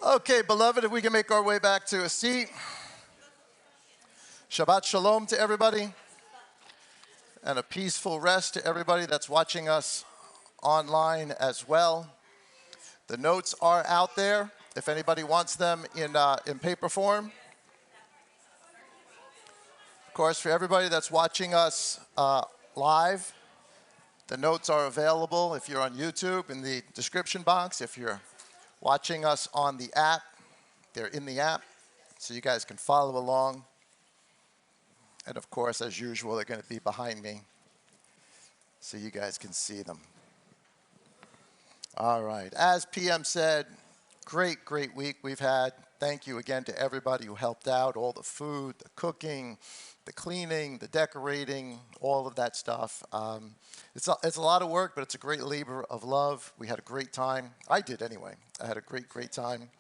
Okay, beloved, if we can make our way back to a seat. Shabbat shalom to everybody, and a peaceful rest to everybody that's watching us online as well. The notes are out there if anybody wants them in paper form. Of course, for everybody that's watching us live, the notes are available if you're on YouTube in the description box. If you're watching us on the app, they're in the app, so you guys can follow along. And of course, as usual, they're going to be behind me, so you guys can see them. All right. As PM said, great week we've had. Thank you again to everybody who helped out, all the food, the cooking, the cleaning, the decorating, all of that stuff. It's a lot of work, but it's a great labor of love. We had a great time. I did anyway. I had a great time.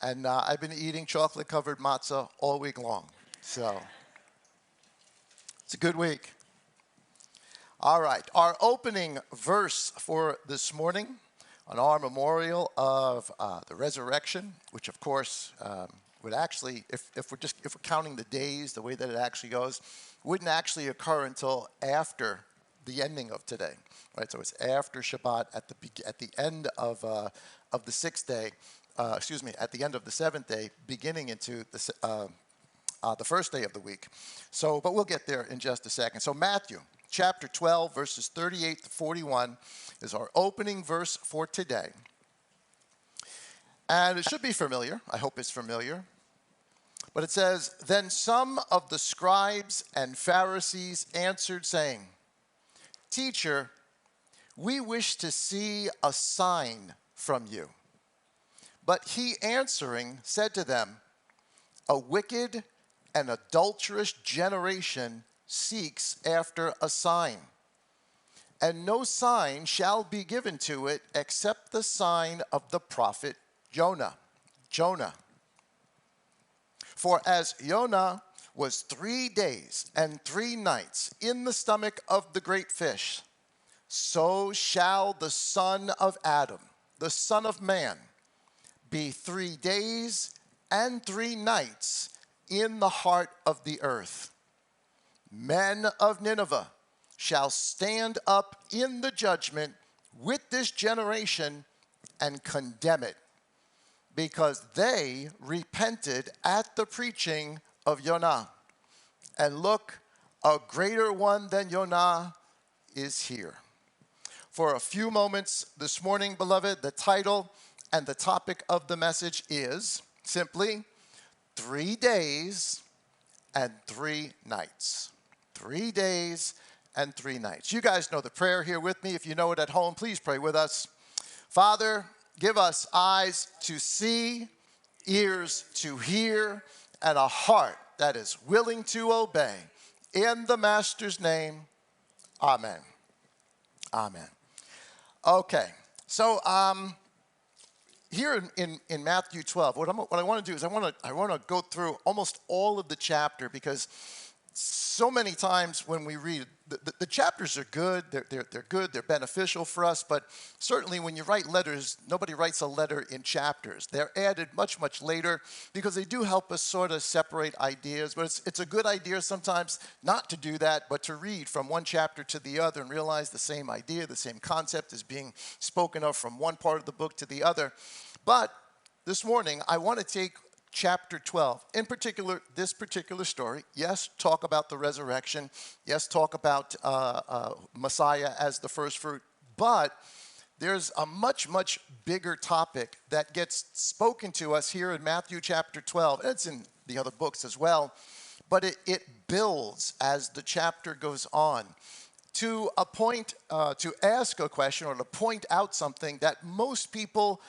And I've been eating chocolate-covered matzah all week long. So it's a good week. All right. Our opening verse for this morning on our memorial of the resurrection, which of course would actually, if we're counting the days the way that it actually goes, wouldn't actually occur until after the ending of today, right? So it's after Shabbat at the end of the sixth day. At the end of the seventh day, beginning into the first day of the week. So, but we'll get there in just a second. So Matthew chapter 12, verses 38 to 41 is our opening verse for today. And it should be familiar. I hope it's familiar. But it says, "Then some of the scribes and Pharisees answered, saying, 'Teacher, we wish to see a sign from you.' But he answering said to them, 'A wicked and adulterous generation seeks after a sign, and no sign shall be given to it except the sign of the prophet Jonah. For as Jonah was 3 days and 3 nights in the stomach of the great fish, so shall the Son of Adam, the Son of Man, be 3 days and 3 nights in the heart of the earth. Men of Nineveh shall stand up in the judgment with this generation and condemn it, because they repented at the preaching of Jonah. And look, a greater one than Jonah is here.'" For a few moments this morning, beloved, the title and the topic of the message is simply 3 days and 3 nights. 3 days and 3 nights. You guys know the prayer here with me. If you know it at home, please pray with us. Father, give us eyes to see, ears to hear, and a heart that is willing to obey. In the Master's name, amen. Amen. Okay, so here in Matthew 12, what I want to do is I want to go through almost all of the chapter, because so many times when we read, the chapters are good, they're good, they're beneficial for us, but certainly when you write letters, nobody writes a letter in chapters. They're added much later because they do help us sort of separate ideas, but it's a good idea sometimes not to do that, but to read from one chapter to the other and realize the same idea, the same concept is being spoken of from one part of the book to the other. But this morning, I want to take chapter 12, in particular, this particular story. Yes, talk about the resurrection. Yes, talk about Messiah as the first fruit. But there's a much bigger topic that gets spoken to us here in Matthew chapter 12. It's in the other books as well. But it builds as the chapter goes on to a point, to ask a question or to point out something that most people,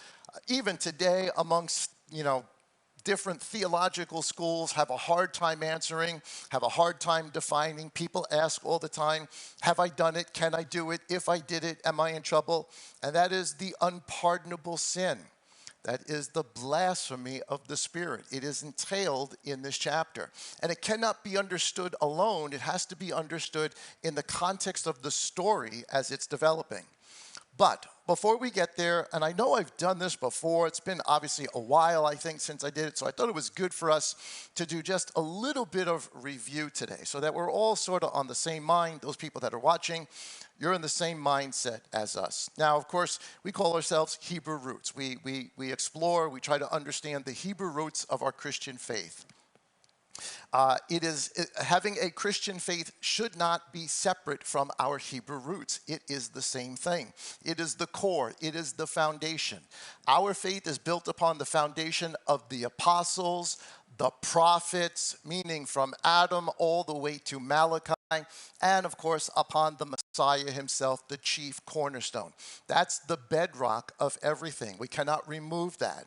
even today amongst, different theological schools, have a hard time answering, have a hard time defining. People ask all the time, have I done it? Can I do it? If I did it, am I in trouble? And that is the unpardonable sin. That is the blasphemy of the Spirit. It is entailed in this chapter. And it cannot be understood alone. It has to be understood in the context of the story as it's developing. But before we get there, and I know I've done this before, it's been obviously a while, I think, since I did it, so I thought it was good for us to do just a little bit of review today so that we're all sort of on the same mind. Those people that are watching, you're in the same mindset as us. Now, of course, we call ourselves Hebrew Roots. We explore, we try to understand the Hebrew roots of our Christian faith. Having a Christian faith should not be separate from our Hebrew roots. It is the same thing. It is the core. It is the foundation. Our faith is built upon the foundation of the apostles, the prophets, meaning from Adam all the way to Malachi, and of course upon the Messiah himself, the chief cornerstone. That's the bedrock of everything. We cannot remove that.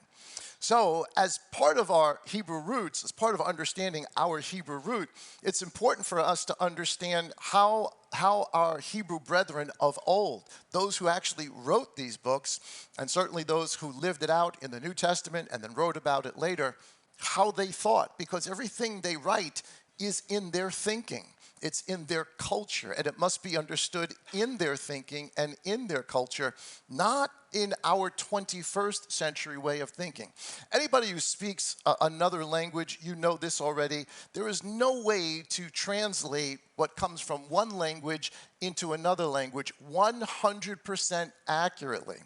So as part of our Hebrew roots, as part of understanding our Hebrew root, it's important for us to understand how our Hebrew brethren of old, those who actually wrote these books, and certainly those who lived it out in the New Testament and then wrote about it later, how they thought, because everything they write is in their thinking. It's in their culture, and it must be understood in their thinking and in their culture, not in our 21st century way of thinking. Anybody who speaks another language, you know this already. There is no way to translate what comes from one language into another language 100% accurately.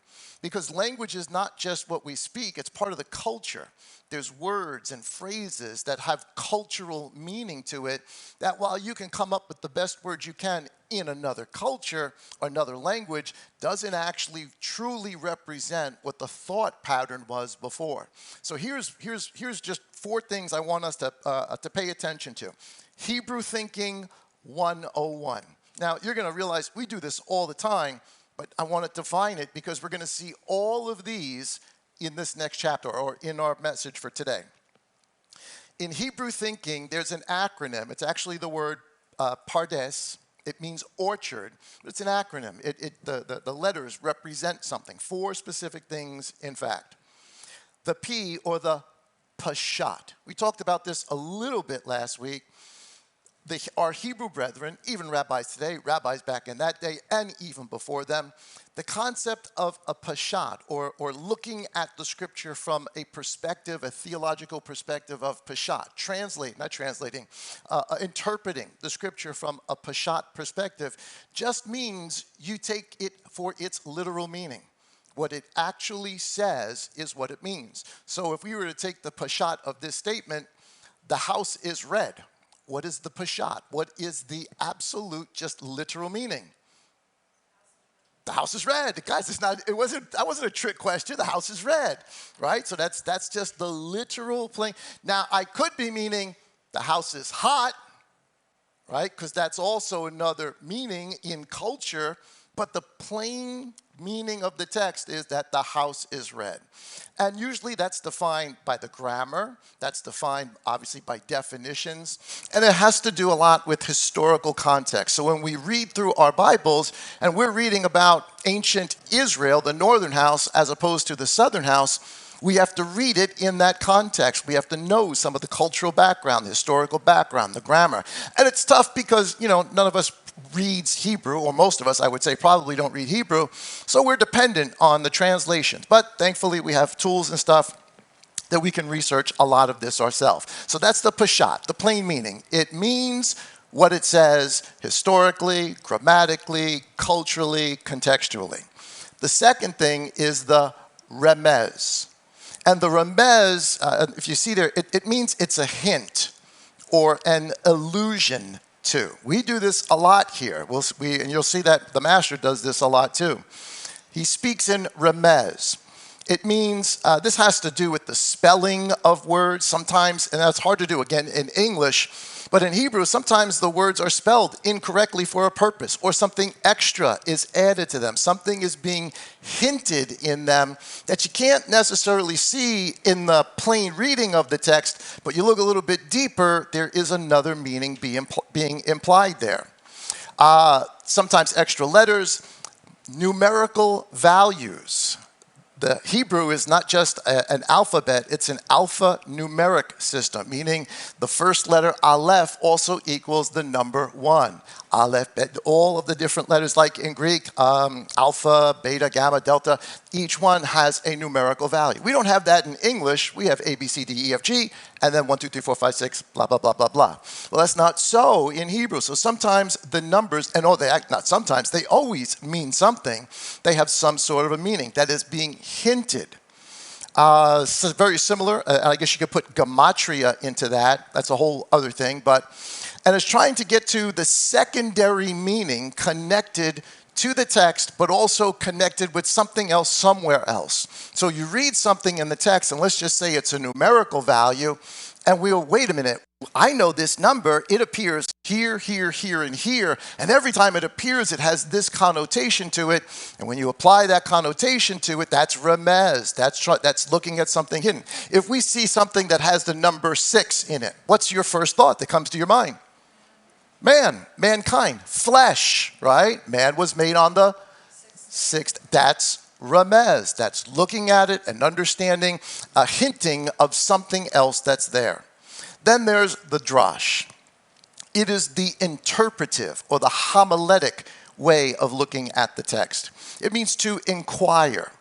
Because language is not just what we speak, it's part of the culture. There's words and phrases that have cultural meaning to it, that while you can come up with the best words you can in another culture or another language, doesn't actually truly represent what the thought pattern was before. So here's just 4 things I want us to pay attention to. Hebrew thinking 101. Now, you're going to realize we do this all the time, but I want to define it because we're going to see all of these in this next chapter or in our message for today. In Hebrew thinking, there's an acronym. It's actually the word pardes. It means orchard. It's an acronym. The letters represent something, 4 specific things, in fact. The P, or the pashat. We talked about this a little bit last week. Our Hebrew brethren, even rabbis today, rabbis back in that day, and even before them, the concept of a pashat, or looking at the scripture from a perspective, a theological perspective of pashat, interpreting the scripture from a pashat perspective, just means you take it for its literal meaning. What it actually says is what it means. So if we were to take the pashat of this statement, the house is red. What is the pashat? What is the absolute, just literal meaning? The house is red. Guys, that wasn't a trick question. The house is red, right? So that's just the literal plain. Now, I could be meaning the house is hot, right? Because that's also another meaning in culture. But the plain meaning of the text is that the house is red. And usually that's defined by the grammar. That's defined, obviously, by definitions. And it has to do a lot with historical context. So when we read through our Bibles and we're reading about ancient Israel, the northern house, as opposed to the southern house, we have to read it in that context. We have to know some of the cultural background, the historical background, the grammar. And it's tough because, none of us reads Hebrew, or most of us, I would say, probably don't read Hebrew, so we're dependent on the translations. But thankfully, we have tools and stuff that we can research a lot of this ourselves. So that's the pashat, the plain meaning. It means what it says historically, grammatically, culturally, contextually. The second thing is the remez. And the remez, if you see there, it means it's a hint or an allusion to. We do this a lot here. And you'll see that the master does this a lot too. He speaks in remez. It means, this has to do with the spelling of words sometimes, and that's hard to do, again, in English. But in Hebrew, sometimes the words are spelled incorrectly for a purpose, or something extra is added to them. Something is being hinted in them that you can't necessarily see in the plain reading of the text, but you look a little bit deeper, there is another meaning being implied there. Sometimes extra letters, numerical values. The Hebrew is not just an alphabet, it's an alphanumeric system, meaning the first letter Aleph also equals the number 1. Aleph, Bet, all of the different letters, like in Greek, alpha, beta, gamma, delta, each one has a numerical value. We don't have that in English. We have A, B, C, D, E, F, G, and then 1, 2, 3, 4, 5, 6, blah, blah, blah, blah, blah. Well, that's not so in Hebrew. So sometimes the numbers, and not sometimes, they always mean something. They have some sort of a meaning that is being hinted. So very similar. I guess you could put gematria into that. That's a whole other thing. And it's trying to get to the secondary meaning connected to the text, but also connected with something else somewhere else. So you read something in the text, and let's just say it's a numerical value, and we'll, wait a minute, I know this number, it appears here, here, here, and here, and every time it appears, it has this connotation to it, and when you apply that connotation to it, that's remez, that's looking at something hidden. If we see something that has the number 6 in it, what's your first thought that comes to your mind? Man, mankind, flesh, right? Man was made on the 6th. That's remez. That's looking at it and understanding, a hinting of something else that's there. Then there's the drash. It is the interpretive or the homiletic way of looking at the text. It means to inquire.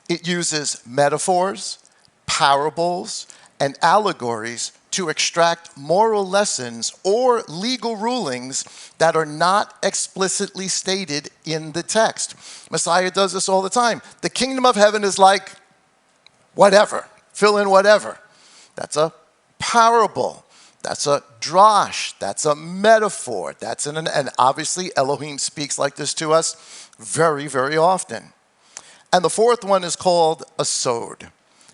It uses metaphors, parables, and allegories to extract moral lessons or legal rulings that are not explicitly stated in the text. Messiah does this all the time. The kingdom of heaven is like whatever. Fill in whatever. That's a parable. That's a drash. That's a metaphor. And obviously Elohim speaks like this to us very, very often. And the fourth one is called a sod.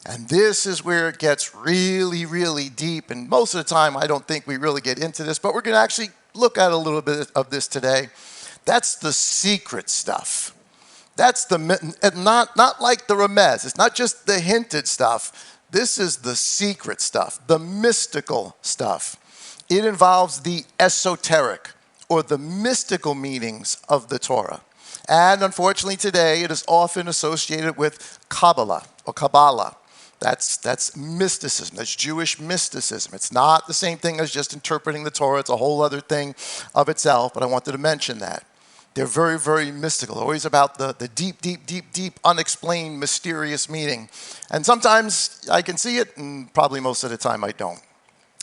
And this is where it gets really, really deep. And most of the time, I don't think we really get into this, but we're going to actually look at a little bit of this today. That's the secret stuff. That's not like the remez. It's not just the hinted stuff. This is the secret stuff, the mystical stuff. It involves the esoteric or the mystical meanings of the Torah. And unfortunately today, it is often associated with Kabbalah or Kabbalah. That's mysticism. That's Jewish mysticism. It's not the same thing as just interpreting the Torah. It's a whole other thing of itself, but I wanted to mention that. They're very, very mystical, always about the deep, deep, deep, deep, unexplained, mysterious meaning. And sometimes I can see it, and probably most of the time I don't.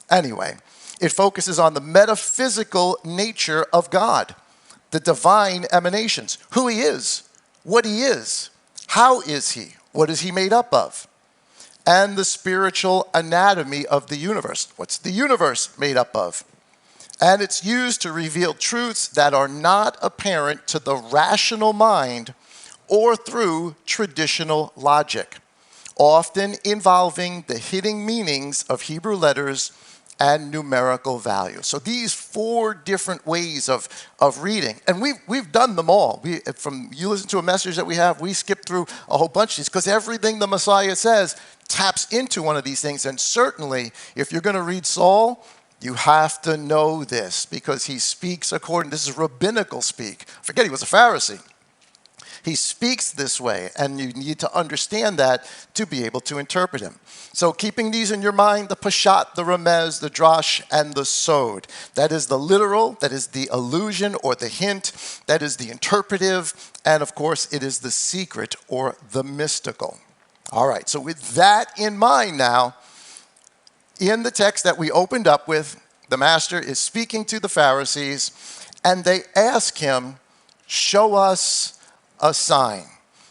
Anyway, it focuses on the metaphysical nature of God, the divine emanations, who he is, what he is, how is he, what is he made up of, and the spiritual anatomy of the universe. What's the universe made up of? And it's used to reveal truths that are not apparent to the rational mind or through traditional logic, often involving the hidden meanings of Hebrew letters and numerical values. So these 4 different ways of reading, and we've done them all. You listen to a message that we have, we skip through a whole bunch of these, because everything the Messiah says taps into one of these things. And certainly, if you're going to read Saul, you have to know this, because he speaks according, this is rabbinical speak. Forget he was a Pharisee. He speaks this way, and you need to understand that to be able to interpret him. So keeping these in your mind, the pashat, the remez, the drash, and the sod. That is the literal, that is the allusion or the hint, that is the interpretive, and of course it is the secret or the mystical. All right, so with that in mind now, in the text that we opened up with, the master is speaking to the Pharisees, and they ask him, show us a sign.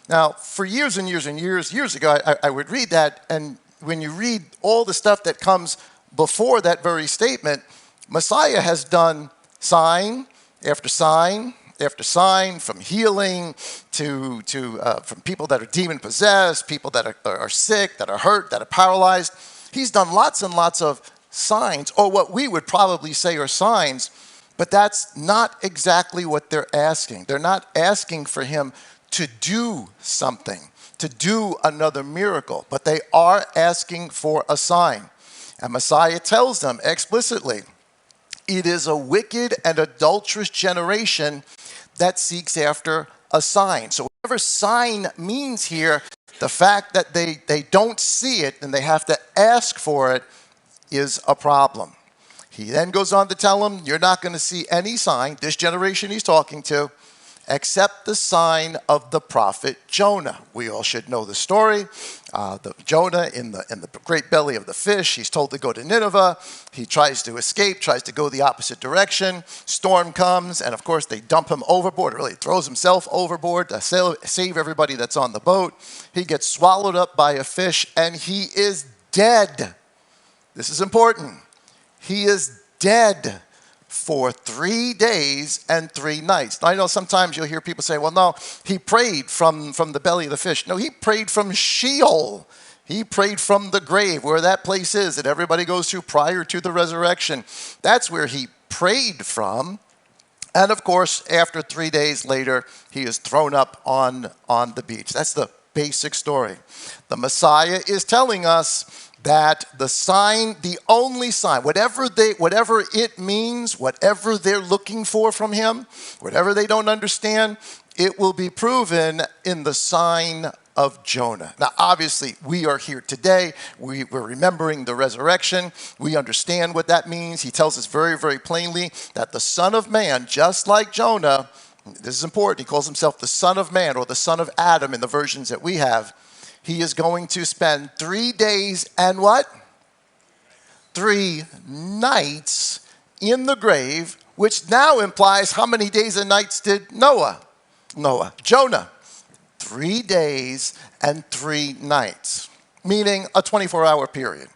Now, for years and years and years ago, I would read that, and when you read all the stuff that comes before that very statement, Messiah has done sign after sign after sign, from healing to from people that are demon-possessed, people that are sick, that are hurt, that are paralyzed. He's done lots and lots of signs, or what we would probably say are signs, but that's not exactly what they're asking. They're not asking for him to do something, to do another miracle, but they are asking for a sign. And Messiah tells them explicitly, it is a wicked and adulterous generation that seeks after a sign. So whatever sign means here, the fact that they don't see it and they have to ask for it is a problem. He then goes on to tell them, you're not going to see any sign, this generation he's talking to, except the sign of the prophet Jonah. We all should know the story. Jonah in the great belly of the fish, he's told to go to Nineveh. He tries to escape, tries to go the opposite direction. Storm comes, and of course they dump him overboard. Really throws himself overboard to save everybody that's on the boat. He gets swallowed up by a fish, and he is dead. This is important. He is dead for 3 days and 3 nights. Now, I know sometimes you'll hear people say, well, no, he prayed from the belly of the fish. No, he prayed from Sheol. He prayed from the grave, where that place is that everybody goes to prior to the resurrection. That's where he prayed from. And of course, after 3 days later, he is thrown up on the beach. That's the basic story. The Messiah is telling us that the sign, the only sign, whatever it means, whatever they're looking for from him, whatever they don't understand, it will be proven in the sign of Jonah. Now, obviously, we are here today. We're remembering the resurrection. We understand what that means. He tells us very, very plainly that the Son of Man, just like Jonah, this is important, he calls himself the Son of Man or the Son of Adam in the versions that we have. He is going to spend 3 days and what? 3 nights in the grave, which now implies how many days and nights did Jonah. 3 days and 3 nights, meaning a 24-hour period.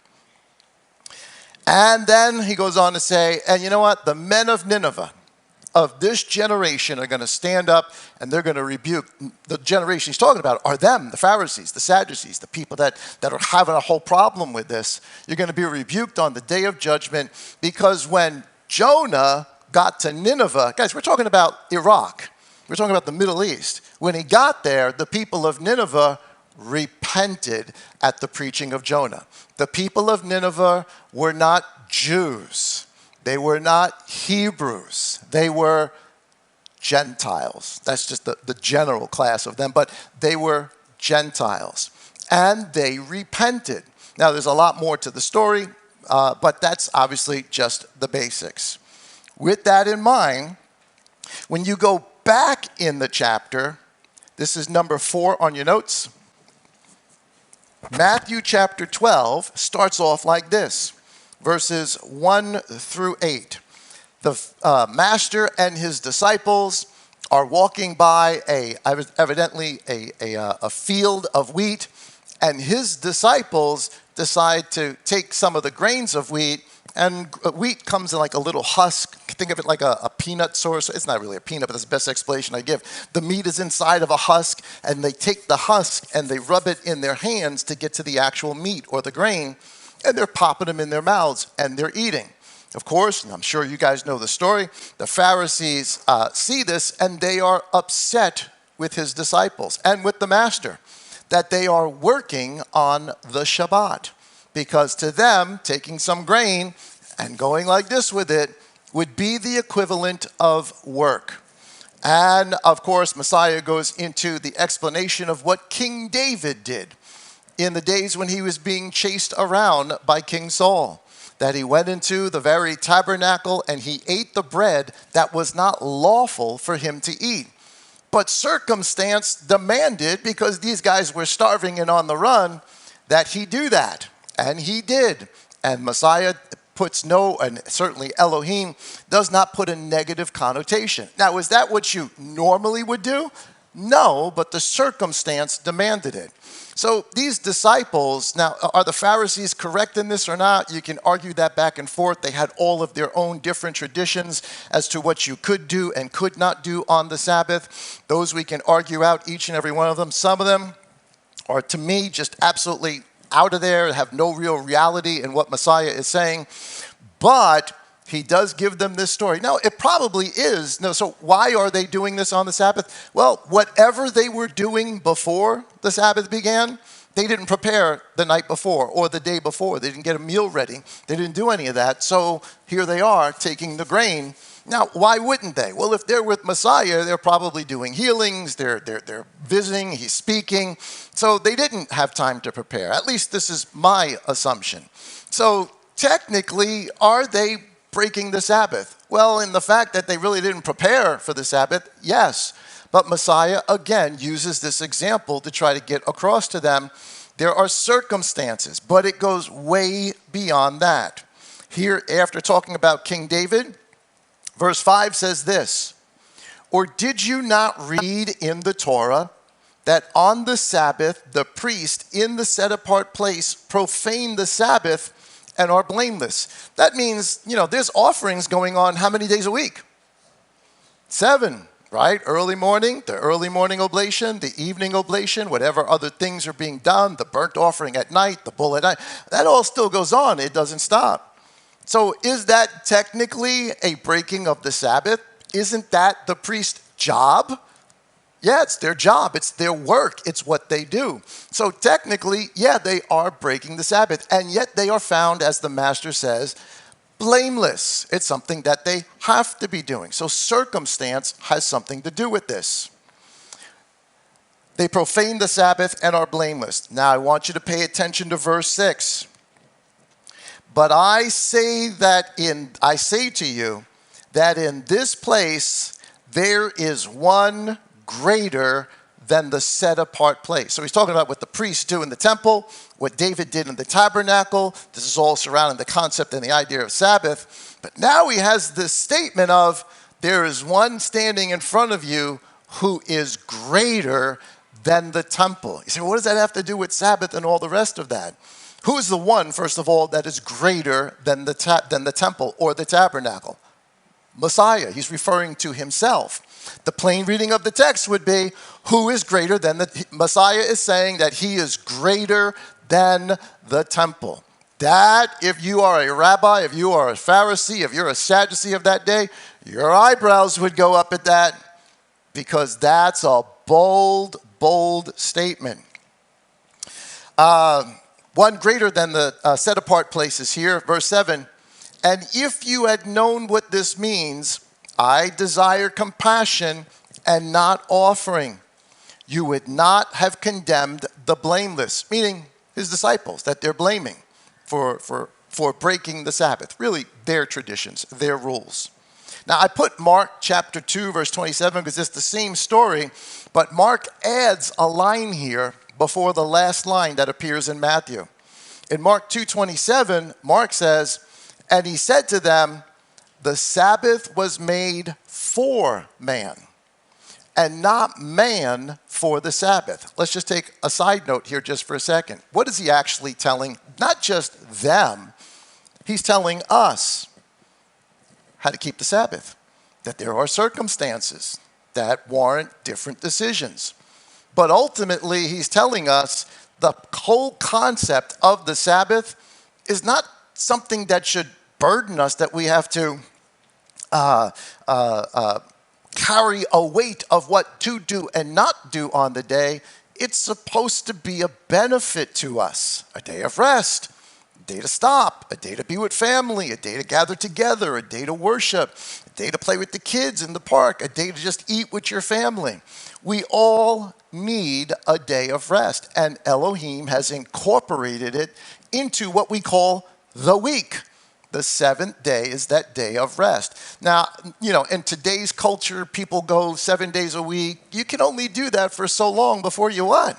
And then he goes on to say, and you know what? The men of Nineveh, of this generation, are going to stand up and they're going to rebuke. The generation he's talking about are them, the Pharisees, the Sadducees, the people that are having a whole problem with this. You're going to be rebuked on the day of judgment, because when Jonah got to Nineveh, guys, we're talking about Iraq. We're talking about the Middle East. When he got there, the people of Nineveh repented at the preaching of Jonah. The people of Nineveh were not Jews. They were not Hebrews. They were Gentiles. That's just the general class of them. But they were Gentiles. And they repented. Now, there's a lot more to the story, but that's obviously just the basics. With that in mind, when you go back in the chapter, this is number 4 on your notes. Matthew chapter 12 starts off like this. Verses 1 through 8. The master and his disciples are walking by evidently a field of wheat, and his disciples decide to take some of the grains of wheat, and wheat comes in like a little husk. Think of it like a peanut source. It's not really a peanut, but that's the best explanation I give. The meat is inside of a husk, and they take the husk and they rub it in their hands to get to the actual meat or the grain. And they're popping them in their mouths, and they're eating. Of course, and I'm sure you guys know the story, the Pharisees see this, and they are upset with his disciples and with the master that they are working on the Shabbat. Because to them, taking some grain and going like this with it would be the equivalent of work. And, of course, Messiah goes into the explanation of what King David did in the days when he was being chased around by King Saul, that he went into the very tabernacle and he ate the bread that was not lawful for him to eat. But circumstance demanded, because these guys were starving and on the run, that he do that. And he did. And Messiah puts and certainly Elohim does not put a negative connotation. Now, is that what you normally would do? No, but the circumstance demanded it. So these disciples, now, are the Pharisees correct in this or not? You can argue that back and forth. They had all of their own different traditions as to what you could do and could not do on the Sabbath. Those we can argue out, each and every one of them. Some of them are, to me, just absolutely out of there, have no real reality in what Messiah is saying. But he does give them this story. Now, it probably is. No, so why are they doing this on the Sabbath? Well, whatever they were doing before the Sabbath began, they didn't prepare the night before or the day before. They didn't get a meal ready. They didn't do any of that. So here they are taking the grain. Now, why wouldn't they? Well, if they're with Messiah, they're probably doing healings. They're visiting. He's speaking. So they didn't have time to prepare. At least this is my assumption. So technically, are they breaking the Sabbath? Well, in the fact that they really didn't prepare for the Sabbath, yes. But Messiah, again, uses this example to try to get across to them there are circumstances, but it goes way beyond that. Here, after talking about King David, verse 5 says this, "Or did you not read in the Torah that on the Sabbath the priest in the set-apart place profane the Sabbath and are blameless?" That means, there's offerings going on how many days a week? 7, right? Early morning, the early morning oblation, the evening oblation, whatever other things are being done, the burnt offering at night, the bull at night, that all still goes on. It doesn't stop. So is that technically a breaking of the Sabbath? Isn't that the priest's job? Yeah, it's their job. It's their work. It's what they do. So technically, yeah, they are breaking the Sabbath. And yet they are found, as the master says, blameless. It's something that they have to be doing. So circumstance has something to do with this. They profane the Sabbath and are blameless. Now I want you to pay attention to verse 6. "But I say to you that in this place there is one greater than the set apart place." So he's talking about what the priests do in the temple, what David did in the tabernacle. This is all surrounding the concept and the idea of Sabbath. But now he has this statement of, there is one standing in front of you who is greater than the temple. You say, well, what does that have to do with Sabbath and all the rest of that? Who is the one, first of all, that is greater than the temple or the tabernacle? Messiah. He's referring to himself. The plain reading of the text would be, who is greater than the Messiah is saying that he is greater than the temple. That, if you are a rabbi, if you are a Pharisee, if you're a Sadducee of that day, your eyebrows would go up at that, because that's a bold, bold statement. One greater than the set-apart places here, verse 7, "And if you had known what this means, I desire compassion and not offering, you would not have condemned the blameless," meaning his disciples, that they're blaming for breaking the Sabbath. Really, their traditions, their rules. Now, I put Mark chapter 2, verse 27, because it's the same story, but Mark adds a line here before the last line that appears in Matthew. In Mark 2:27, Mark says, "And he said to them, the Sabbath was made for man, and not man for the Sabbath." Let's just take a side note here just for a second. What is he actually telling? Not just them, he's telling us how to keep the Sabbath, that there are circumstances that warrant different decisions. But ultimately, he's telling us the whole concept of the Sabbath is not something that should burden us, that we have to carry a weight of what to do and not do on the day. It's supposed to be a benefit to us. A day of rest, a day to stop, a day to be with family, a day to gather together, a day to worship, a day to play with the kids in the park, a day to just eat with your family. We all need a day of rest, and Elohim has incorporated it into what we call the week. The seventh day is that day of rest. Now, in today's culture, people go 7 days a week. You can only do that for so long before you what?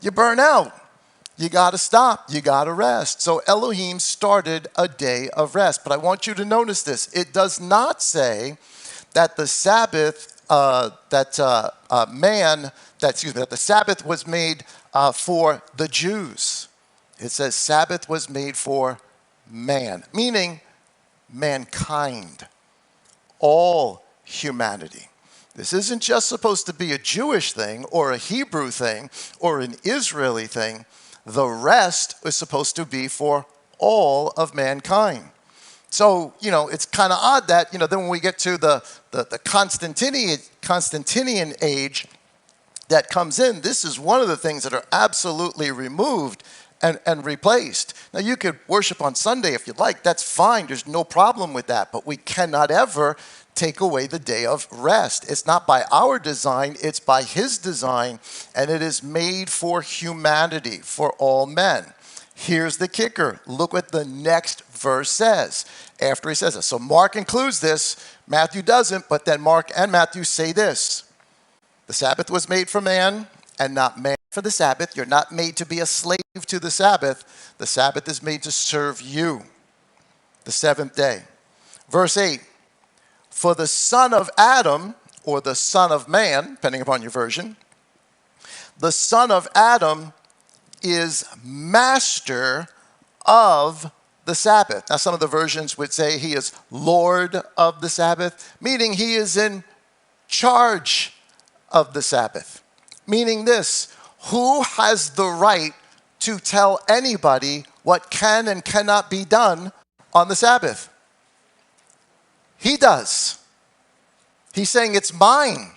You burn out. You got to stop. You got to rest. So Elohim started a day of rest. But I want you to notice this. It does not say that the Sabbath, that the Sabbath was made for the Jews. It says Sabbath was made for man, meaning mankind, all humanity. This isn't just supposed to be a Jewish thing or a Hebrew thing or an Israeli thing. The rest is supposed to be for all of mankind. So, it's kind of odd that, then when we get to the Constantinian age that comes in, this is one of the things that are absolutely removed and replaced. Now, you could worship on Sunday if you'd like. That's fine. There's no problem with that. But we cannot ever take away the day of rest. It's not by our design. It's by his design. And it is made for humanity, for all men. Here's the kicker. Look what the next verse says after he says this. So Mark includes this. Matthew doesn't, but then Mark and Matthew say this. The Sabbath was made for man and not man for the Sabbath. You're not made to be a slave to the Sabbath. The Sabbath is made to serve you. The seventh day. Verse 8. For the son of Adam, or the son of man, depending upon your version, the son of Adam is master of the Sabbath. Now, some of the versions would say he is Lord of the Sabbath, meaning he is in charge of the Sabbath. Meaning this, who has the right to tell anybody what can and cannot be done on the Sabbath? He does. He's saying it's mine.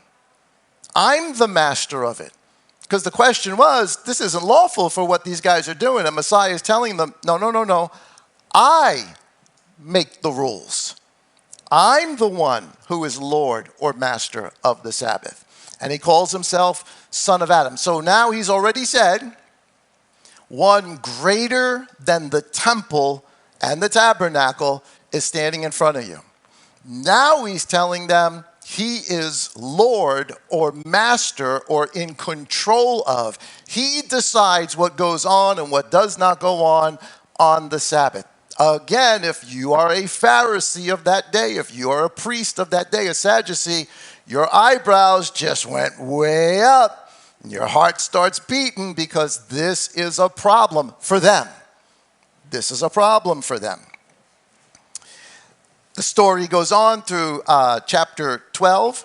I'm the master of it. Because the question was, this isn't lawful for what these guys are doing. And Messiah is telling them, no. I make the rules. I'm the one who is Lord or master of the Sabbath. And he calls himself Son of Adam. So now he's already said, one greater than the temple and the tabernacle is standing in front of you. Now he's telling them he is Lord or master or in control of. He decides what goes on and what does not go on the Sabbath. Again, if you are a Pharisee of that day, if you are a priest of that day, a Sadducee, your eyebrows just went way up. And your heart starts beating because this is a problem for them. This is a problem for them. The story goes on through chapter 12.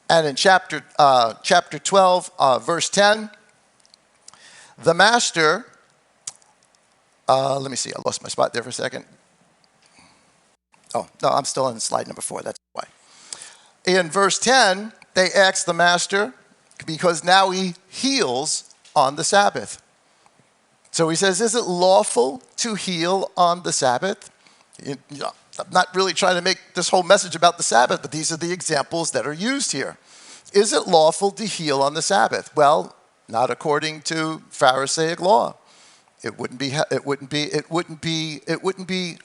And in chapter 12, verse 10, the master, let me see, I lost my spot there for a second. Oh, no, I'm still on slide number 4, that's why. In verse 10, they ask the master, because now he heals on the Sabbath. So he says, is it lawful to heal on the Sabbath? I'm not really trying to make this whole message about the Sabbath, but these are the examples that are used here. Is it lawful to heal on the Sabbath? Well, not according to Pharisaic law. It wouldn't be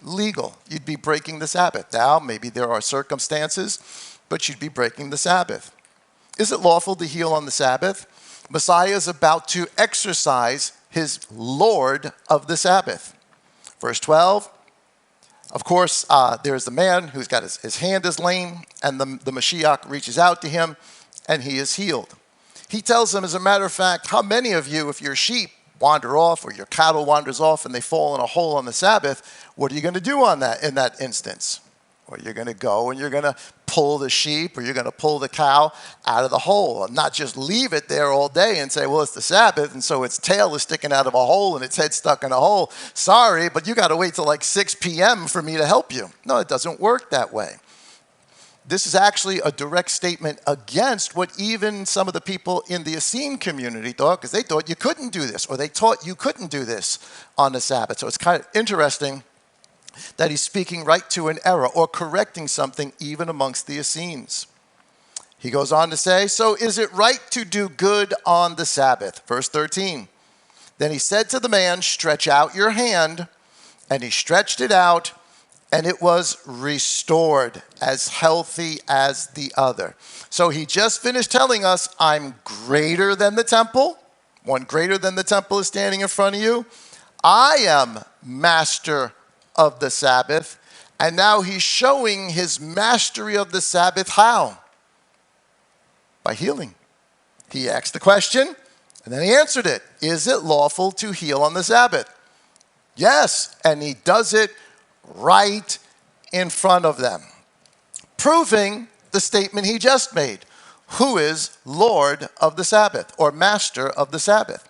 legal. You'd be breaking the Sabbath. Now, maybe there are circumstances, but you'd be breaking the Sabbath. Is it lawful to heal on the Sabbath? Messiah is about to exercise his Lord of the Sabbath. Verse 12. Of course, there's the man who's got his hand is lame, and the Mashiach reaches out to him, and he is healed. He tells him, as a matter of fact, how many of you, if your sheep wander off or your cattle wanders off and they fall in a hole on the Sabbath, what are you going to do in that instance? Or you're going to go and you're going to pull the sheep or you're going to pull the cow out of the hole and not just leave it there all day and say, well, it's the Sabbath, and so its tail is sticking out of a hole and its head stuck in a hole. Sorry, but you got to wait till like 6 p.m. for me to help you. No, it doesn't work that way. This is actually a direct statement against what even some of the people in the Essene community thought, because they thought you couldn't do this, or they taught you couldn't do this on the Sabbath. So it's kind of interesting that he's speaking right to an error or correcting something even amongst the Essenes. He goes on to say, so is it right to do good on the Sabbath? Verse 13. Then he said to the man, stretch out your hand. And he stretched it out, and it was restored as healthy as the other. So he just finished telling us, I'm greater than the temple. One greater than the temple is standing in front of you. I am master of the Sabbath. And now he's showing his mastery of the Sabbath. How? By healing. He asked the question, and then he answered it. Is it lawful to heal on the Sabbath? Yes, and he does it right in front of them, proving the statement he just made. Who is Lord of the Sabbath or master of the Sabbath?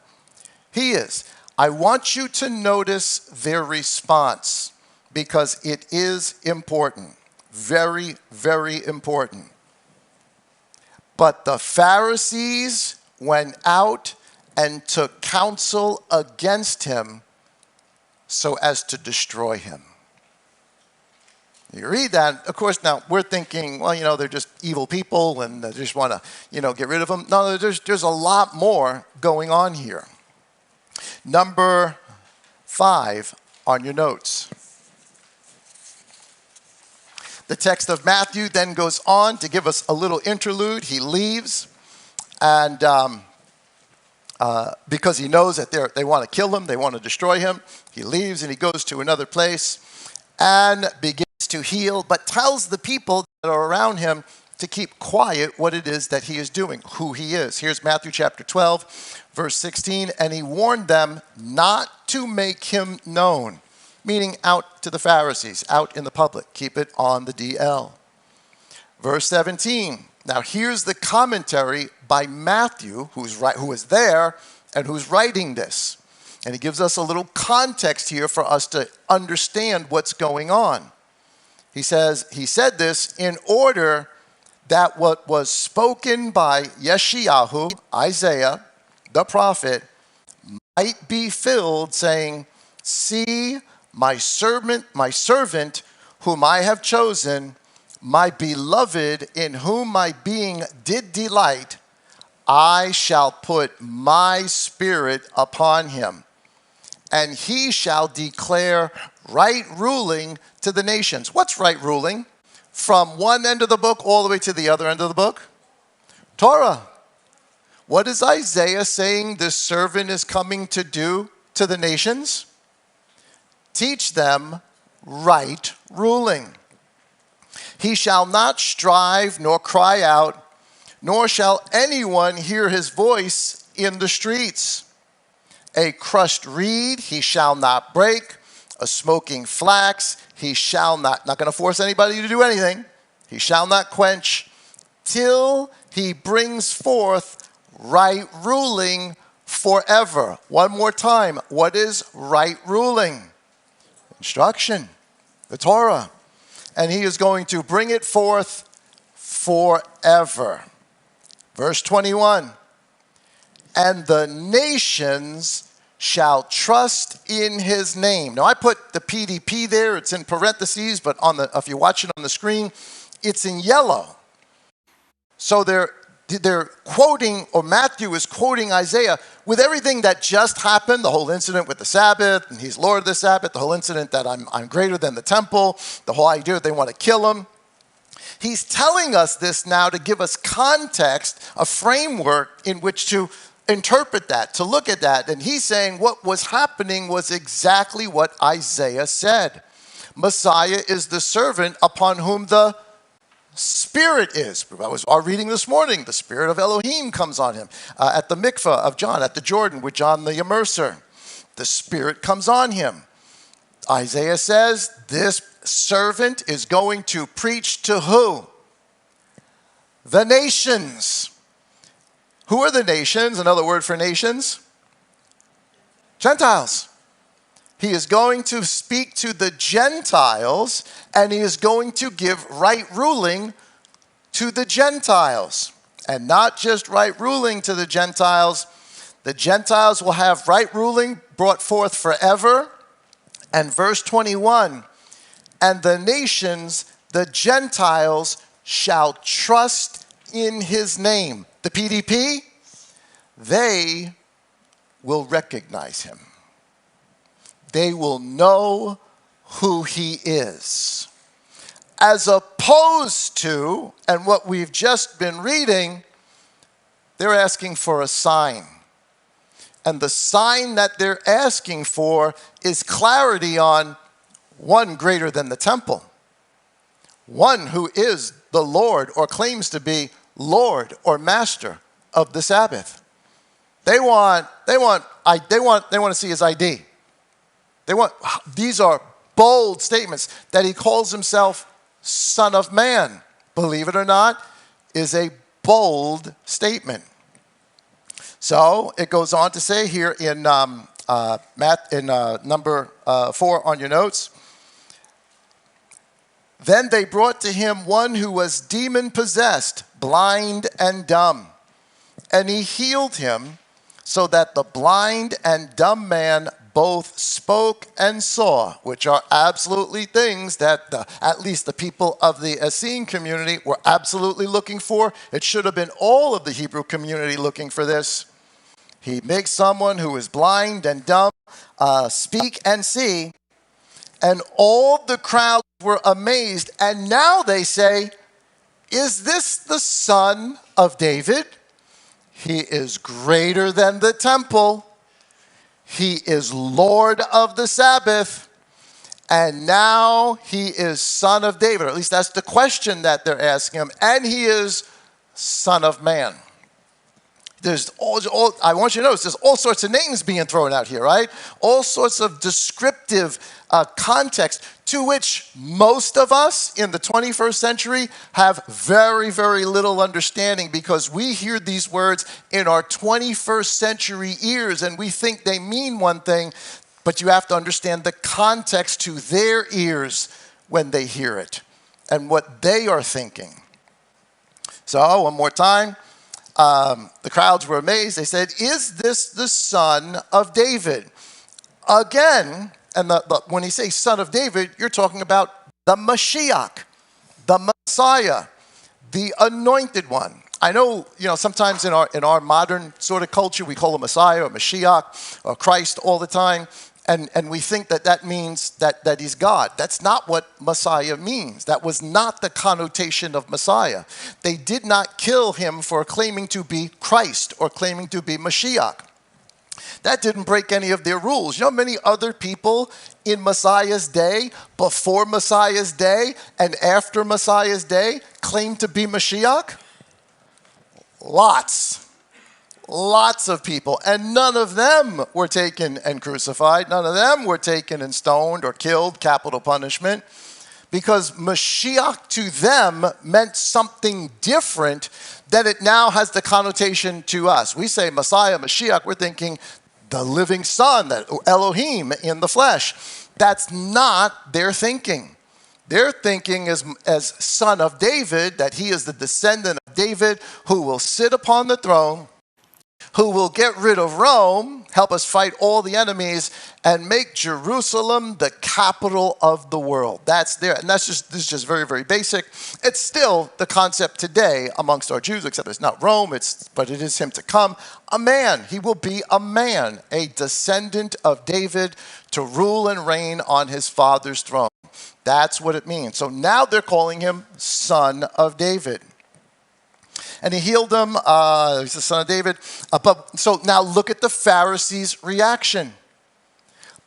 He is. I want you to notice their response because it is important. Very, very important. But the Pharisees went out and took counsel against him so as to destroy him. You read that, of course, now we're thinking, well, they're just evil people and they just want to, get rid of them. No, there's a lot more going on here. Number 5 on your notes. The text of Matthew then goes on to give us a little interlude. He leaves, and because he knows that they want to kill him, they want to destroy him, he leaves and he goes to another place and begins to heal, but tells the people that are around him to keep quiet what it is that he is doing, who he is. Here's Matthew chapter 12, verse 16, and he warned them not to make him known, meaning out to the Pharisees, out in the public. Keep it on the DL. Verse 17. Now here's the commentary by Matthew, who is there and who's writing this. And he gives us a little context here for us to understand what's going on. He says, he said this in order that what was spoken by Yeshayahu, Isaiah, the prophet, might be filled, saying, see, my servant, whom I have chosen, my beloved, in whom my being did delight, I shall put my spirit upon him, and he shall declare right ruling to the nations. What's right ruling? From one end of the book all the way to the other end of the book? Torah. What is Isaiah saying this servant is coming to do to the nations? Teach them right ruling. He shall not strive nor cry out, nor shall anyone hear his voice in the streets. A crushed reed he shall not break, a smoking flax he shall not going to force anybody to do anything, he shall not quench, till he brings forth right ruling forever. One more time, what is right ruling? Instruction, the Torah. And he is going to bring it forth forever. Verse 21, and the nations shall trust in his name. Now I put the PDP there, it's in parentheses, but if you watch it on the screen, it's in yellow. So they're quoting, or Matthew is quoting Isaiah with everything that just happened, the whole incident with the Sabbath, and he's Lord of the Sabbath, the whole incident that I'm greater than the temple, the whole idea that they want to kill him. He's telling us this now to give us context, a framework in which to interpret that, to look at that. And he's saying what was happening was exactly what Isaiah said. Messiah is the servant upon whom the Spirit is. I was reading this morning, the Spirit of Elohim comes on him at the mikveh of John, at the Jordan with John the immerser. The Spirit comes on him. Isaiah says this servant is going to preach to who? The nations. Who are the nations? Another word for nations? Gentiles. He is going to speak to the Gentiles, and he is going to give right ruling to the Gentiles. And not just right ruling to the Gentiles will have right ruling brought forth forever. And verse 21, and the nations, the Gentiles, shall trust in his name. The PDP, they will recognize him. They will know who he is. As opposed to, and what we've just been reading, they're asking for a sign. And the sign that they're asking for is clarity on one greater than the temple. One who is the Lord or claims to be Lord or master of the Sabbath. They want to see his ID. These are bold statements that he calls himself Son of Man. Believe it or not, is a bold statement. So it goes on to say here in number 4 on your notes. Then they brought to him one who was demon-possessed, blind and dumb. And he healed him so that the blind and dumb man both spoke and saw, which are absolutely things that at least the people of the Essene community were absolutely looking for. It should have been all of the Hebrew community looking for this. He makes someone who is blind and dumb speak and see. And all the crowd were amazed. And now they say, is this the Son of David? He is greater than the temple. He is Lord of the Sabbath. And now he is Son of David. Or at least that's the question that they're asking him. And he is Son of Man. I want you to notice, there's all sorts of names being thrown out here, right? All sorts of descriptive context to which most of us in the 21st century have very, very little understanding, because we hear these words in our 21st century ears and we think they mean one thing, but you have to understand the context to their ears when they hear it and what they are thinking. So, one more time. The crowds were amazed. They said, is this the Son of David? Again, and when you say Son of David, you're talking about the Mashiach, the Messiah, the Anointed One. I know, sometimes in our modern sort of culture, we call him Messiah or Mashiach or Christ all the time. And we think that means that he's God. That's not what Messiah means. That was not the connotation of Messiah. They did not kill him for claiming to be Christ or claiming to be Mashiach. That didn't break any of their rules. You know many other people in Messiah's day, before Messiah's day, and after Messiah's day claimed to be Mashiach? Lots of people, and none of them were taken and crucified. None of them were taken and stoned or killed, capital punishment, because Mashiach to them meant something different than it now has the connotation to us. We say Messiah, Mashiach, we're thinking the living Son, that Elohim in the flesh. That's not their thinking. Their thinking is as Son of David, that he is the descendant of David who will sit upon the throne, who will get rid of Rome, help us fight all the enemies, and make Jerusalem the capital of the world. That's there. And this is just very, very basic. It's still the concept today amongst our Jews, except it's not Rome, but it is him to come. A man. He will be a man, a descendant of David, to rule and reign on his father's throne. That's what it means. So now they're calling him Son of David. And he healed them. He's the Son of David. So now look at the Pharisees' reaction.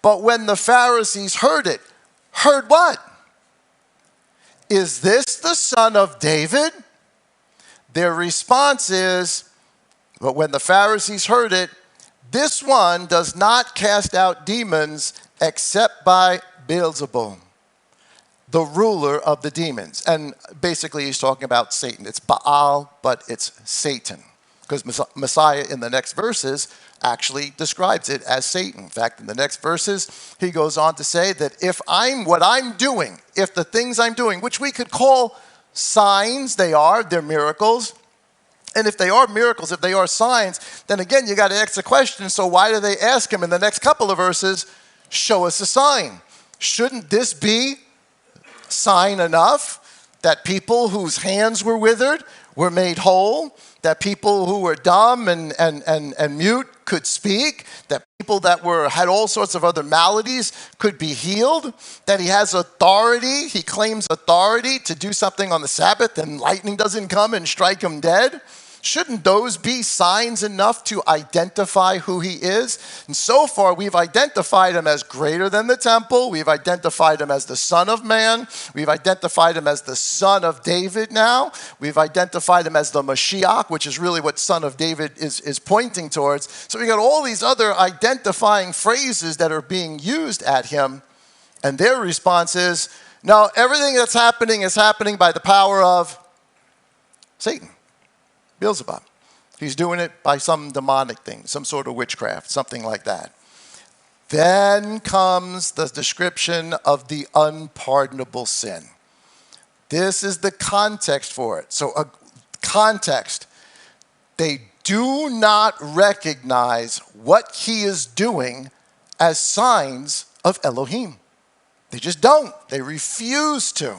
But when the Pharisees heard it, heard what? Is this the Son of David? Their response is, but when the Pharisees heard it, this one does not cast out demons except by Beelzebub, the ruler of the demons. And basically he's talking about Satan. It's Baal, but it's Satan. Because Messiah in the next verses actually describes it as Satan. In fact, in the next verses, he goes on to say that if the things I'm doing, which we could call signs, they're miracles. And if they are miracles, if they are signs, then again, you got to ask the question, so why do they ask him in the next couple of verses, show us a sign? Shouldn't this be sign enough that people whose hands were withered were made whole, that people who were dumb and mute could speak, that people that had all sorts of other maladies could be healed, that he has authority, he claims authority to do something on the Sabbath and lightning doesn't come and strike him dead? Shouldn't those be signs enough to identify who he is? And so far, we've identified him as greater than the temple. We've identified him as the Son of Man. We've identified him as the Son of David now. We've identified him as the Mashiach, which is really what Son of David is pointing towards. So we got all these other identifying phrases that are being used at him. And their response is, no, everything that's happening is happening by the power of Satan. Beelzebub. He's doing it by some demonic thing, some sort of witchcraft, something like that. Then comes the description of the unpardonable sin. This is the context for it. So, context. They do not recognize what he is doing as signs of Elohim. They just don't. They refuse to.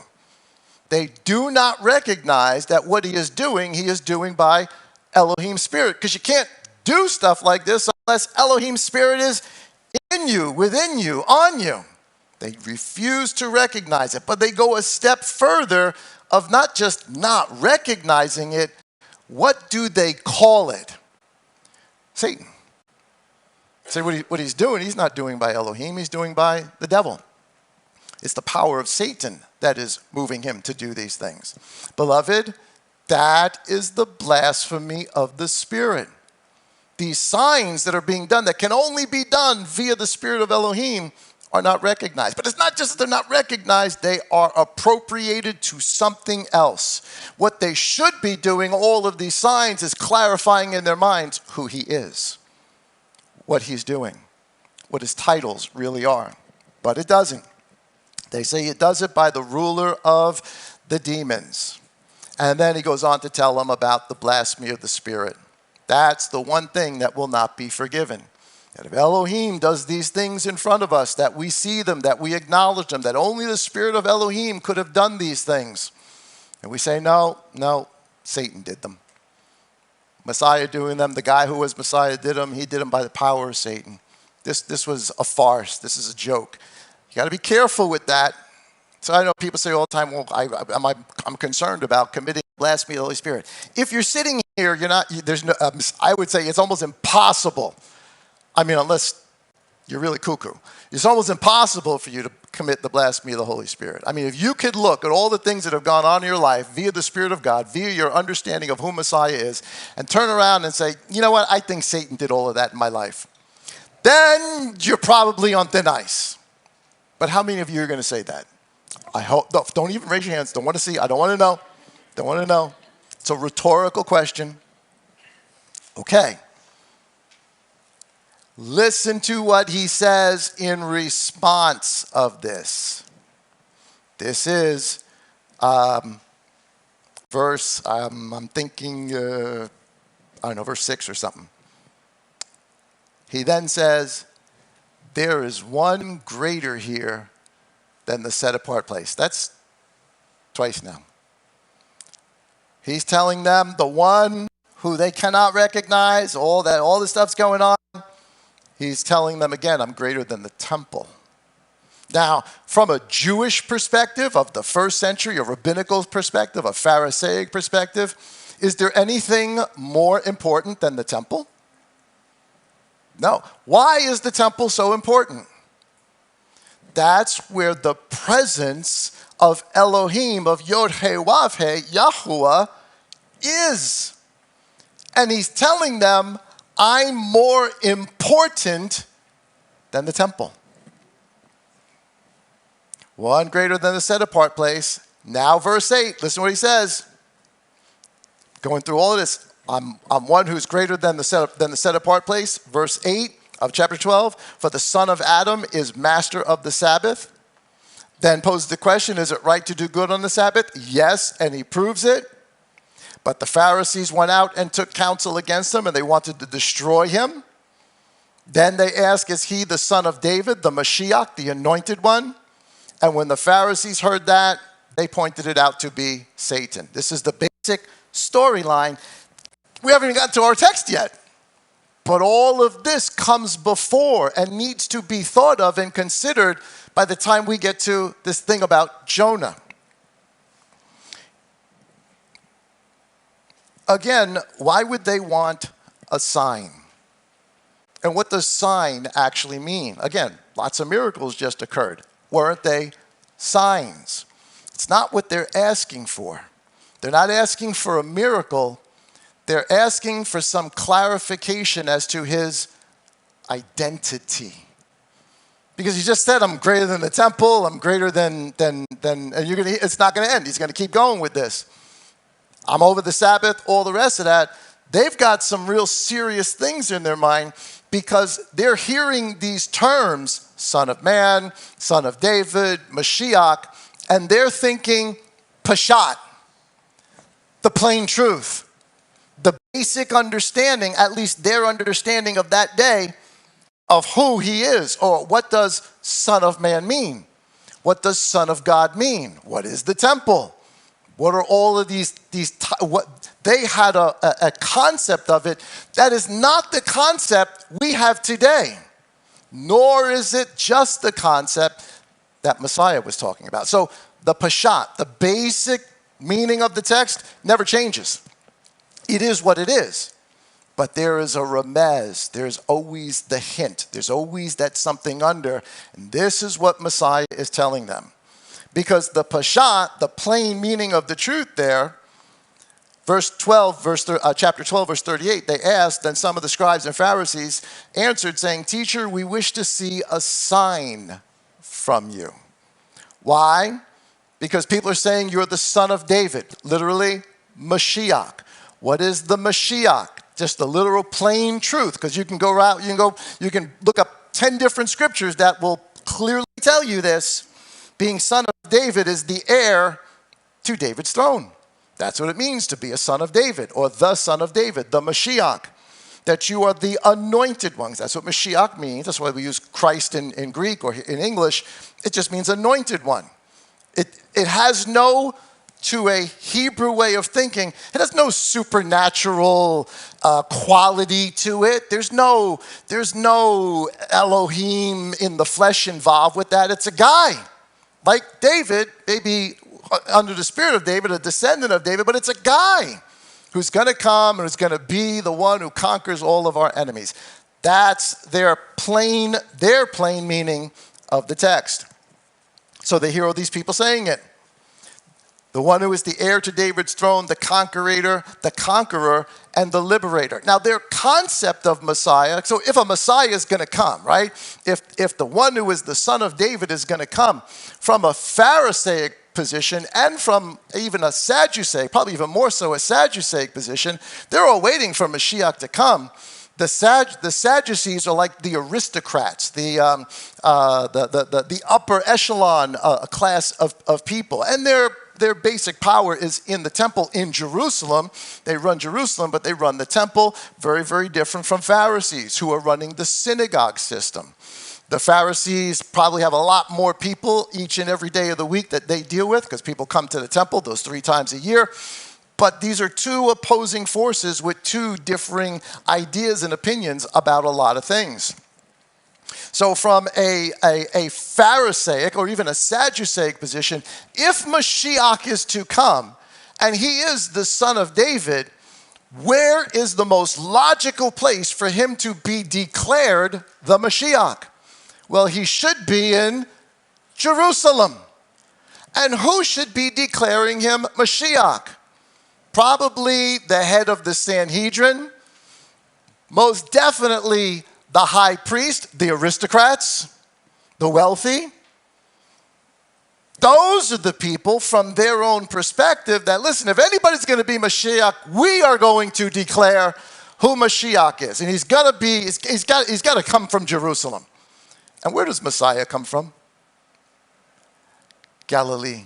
They do not recognize that what he is doing by Elohim's spirit. Because you can't do stuff like this unless Elohim's spirit is in you, within you, on you. They refuse to recognize it, but they go a step further of not just not recognizing it. What do they call it? Satan. Say what he's doing, he's not doing by Elohim, he's doing by the devil. It's the power of Satan that is moving him to do these things. Beloved, that is the blasphemy of the Spirit. These signs that are being done that can only be done via the Spirit of Elohim are not recognized. But it's not just that they're not recognized, they are appropriated to something else. What they should be doing, all of these signs, is clarifying in their minds who he is, what he's doing, what his titles really are. But it doesn't. They say it does it by the ruler of the demons. And then he goes on to tell them about the blasphemy of the Spirit. That's the one thing that will not be forgiven. That if Elohim does these things in front of us, that we see them, that we acknowledge them, that only the Spirit of Elohim could have done these things. And we say, no, Satan did them. Messiah doing them, the guy who was Messiah did them, he did them by the power of Satan. This was a farce. This is a joke. You got to be careful with that. So I know people say all the time, well, I'm concerned about committing blasphemy of the Holy Spirit. If you're sitting here, I would say it's almost impossible. I mean, unless you're really cuckoo. It's almost impossible for you to commit the blasphemy of the Holy Spirit. I mean, if you could look at all the things that have gone on in your life via the Spirit of God, via your understanding of who Messiah is, and turn around and say, you know what, I think Satan did all of that in my life, then you're probably on thin ice. But how many of you are going to say that? I hope. No, don't even raise your hands. Don't want to see. I don't want to know. Don't want to know. It's a rhetorical question. Okay. Listen to what he says in response of this. This is verse, I'm thinking, verse 6 or something. He then says, there is one greater here than the set-apart place. That's twice now. He's telling them the one who they cannot recognize, all this stuff's going on. He's telling them again, I'm greater than the temple. Now, from a Jewish perspective of the first century, a rabbinical perspective, a Pharisaic perspective, is there anything more important than the temple? No. Why is the temple so important? That's where the presence of Elohim, of Yod-Heh-Wav-Heh, Yahuwah, is. And he's telling them, I'm more important than the temple. One greater than the set-apart place. Now verse 8, listen to what he says. Going through all of this, I'm one who's greater than the set-apart place. Verse 8 of chapter 12, for the son of Adam is master of the Sabbath. Then poses the question, is it right to do good on the Sabbath? Yes, and he proves it. But the Pharisees went out and took counsel against him, and they wanted to destroy him. Then they ask, is he the son of David, the Mashiach, the anointed one? And when the Pharisees heard that, they pointed it out to be Satan. This is the basic storyline. We haven't even gotten to our text yet. But all of this comes before and needs to be thought of and considered by the time we get to this thing about Jonah. Again, why would they want a sign? And what does sign actually mean? Again, lots of miracles just occurred. Weren't they signs? It's not what they're asking for. They're not asking for a miracle. They're asking for some clarification as to his identity. Because he just said, I'm greater than the temple, I'm greater than and it's not going to end. He's going to keep going with this. I'm over the Sabbath, all the rest of that. They've got some real serious things in their mind because they're hearing these terms, Son of Man, Son of David, Mashiach, and they're thinking Peshat, the plain truth, the basic understanding, at least their understanding of that day, of who he is, or what does Son of Man mean? What does Son of God mean? What is the temple? What are all of these what they had a concept of it that is not the concept we have today, nor is it just the concept that Messiah was talking about. So the Peshat, the basic meaning of the text, never changes. It is what it is. But there is a remez. There's always the hint. There's always that something under. And this is what Messiah is telling them. Because the Peshat, the plain meaning of the truth there, chapter 12, verse 38, they asked, then some of the scribes and Pharisees answered, saying, Teacher, we wish to see a sign from you. Why? Because people are saying you're the son of David, literally Mashiach. What is the Mashiach? Just the literal plain truth, because you can you can look up 10 different scriptures that will clearly tell you this. Being son of David is the heir to David's throne. That's what it means to be a son of David, or the son of David, the Mashiach. That you are the anointed ones. That's what Mashiach means. That's why we use Christ in Greek or in English. It just means anointed one. It has no, to a Hebrew way of thinking, it has no supernatural quality to it. There's no Elohim in the flesh involved with that. It's a guy like David, maybe under the spirit of David, a descendant of David, but it's a guy who's going to come and who's going to be the one who conquers all of our enemies. That's their plain meaning of the text. So they hear all these people saying it. The one who is the heir to David's throne, the conqueror, and the liberator. Now, their concept of Messiah, so if a Messiah is going to come, right? If the one who is the son of David is going to come from a Pharisaic position and from even a Sadduceic, probably even more so a Sadduceic position, they're all waiting for Mashiach to come. The Sadducees are like the aristocrats, the upper echelon class of people. And their basic power is in the temple in Jerusalem. They run Jerusalem, but they run the temple. Very, very different from Pharisees who are running the synagogue system. The Pharisees probably have a lot more people each and every day of the week that they deal with because people come to the temple those 3 times a year. But these are two opposing forces with two differing ideas and opinions about a lot of things. So from a Pharisaic or even a Sadduceic position, if Mashiach is to come and he is the son of David, where is the most logical place for him to be declared the Mashiach? Well, he should be in Jerusalem. And who should be declaring him Mashiach? Probably the head of the Sanhedrin, most definitely the high priest, the aristocrats, the wealthy. Those are the people from their own perspective that, listen, if anybody's going to be Mashiach, we are going to declare who Mashiach is. And he's got to come from Jerusalem. And where does Messiah come from? Galilee.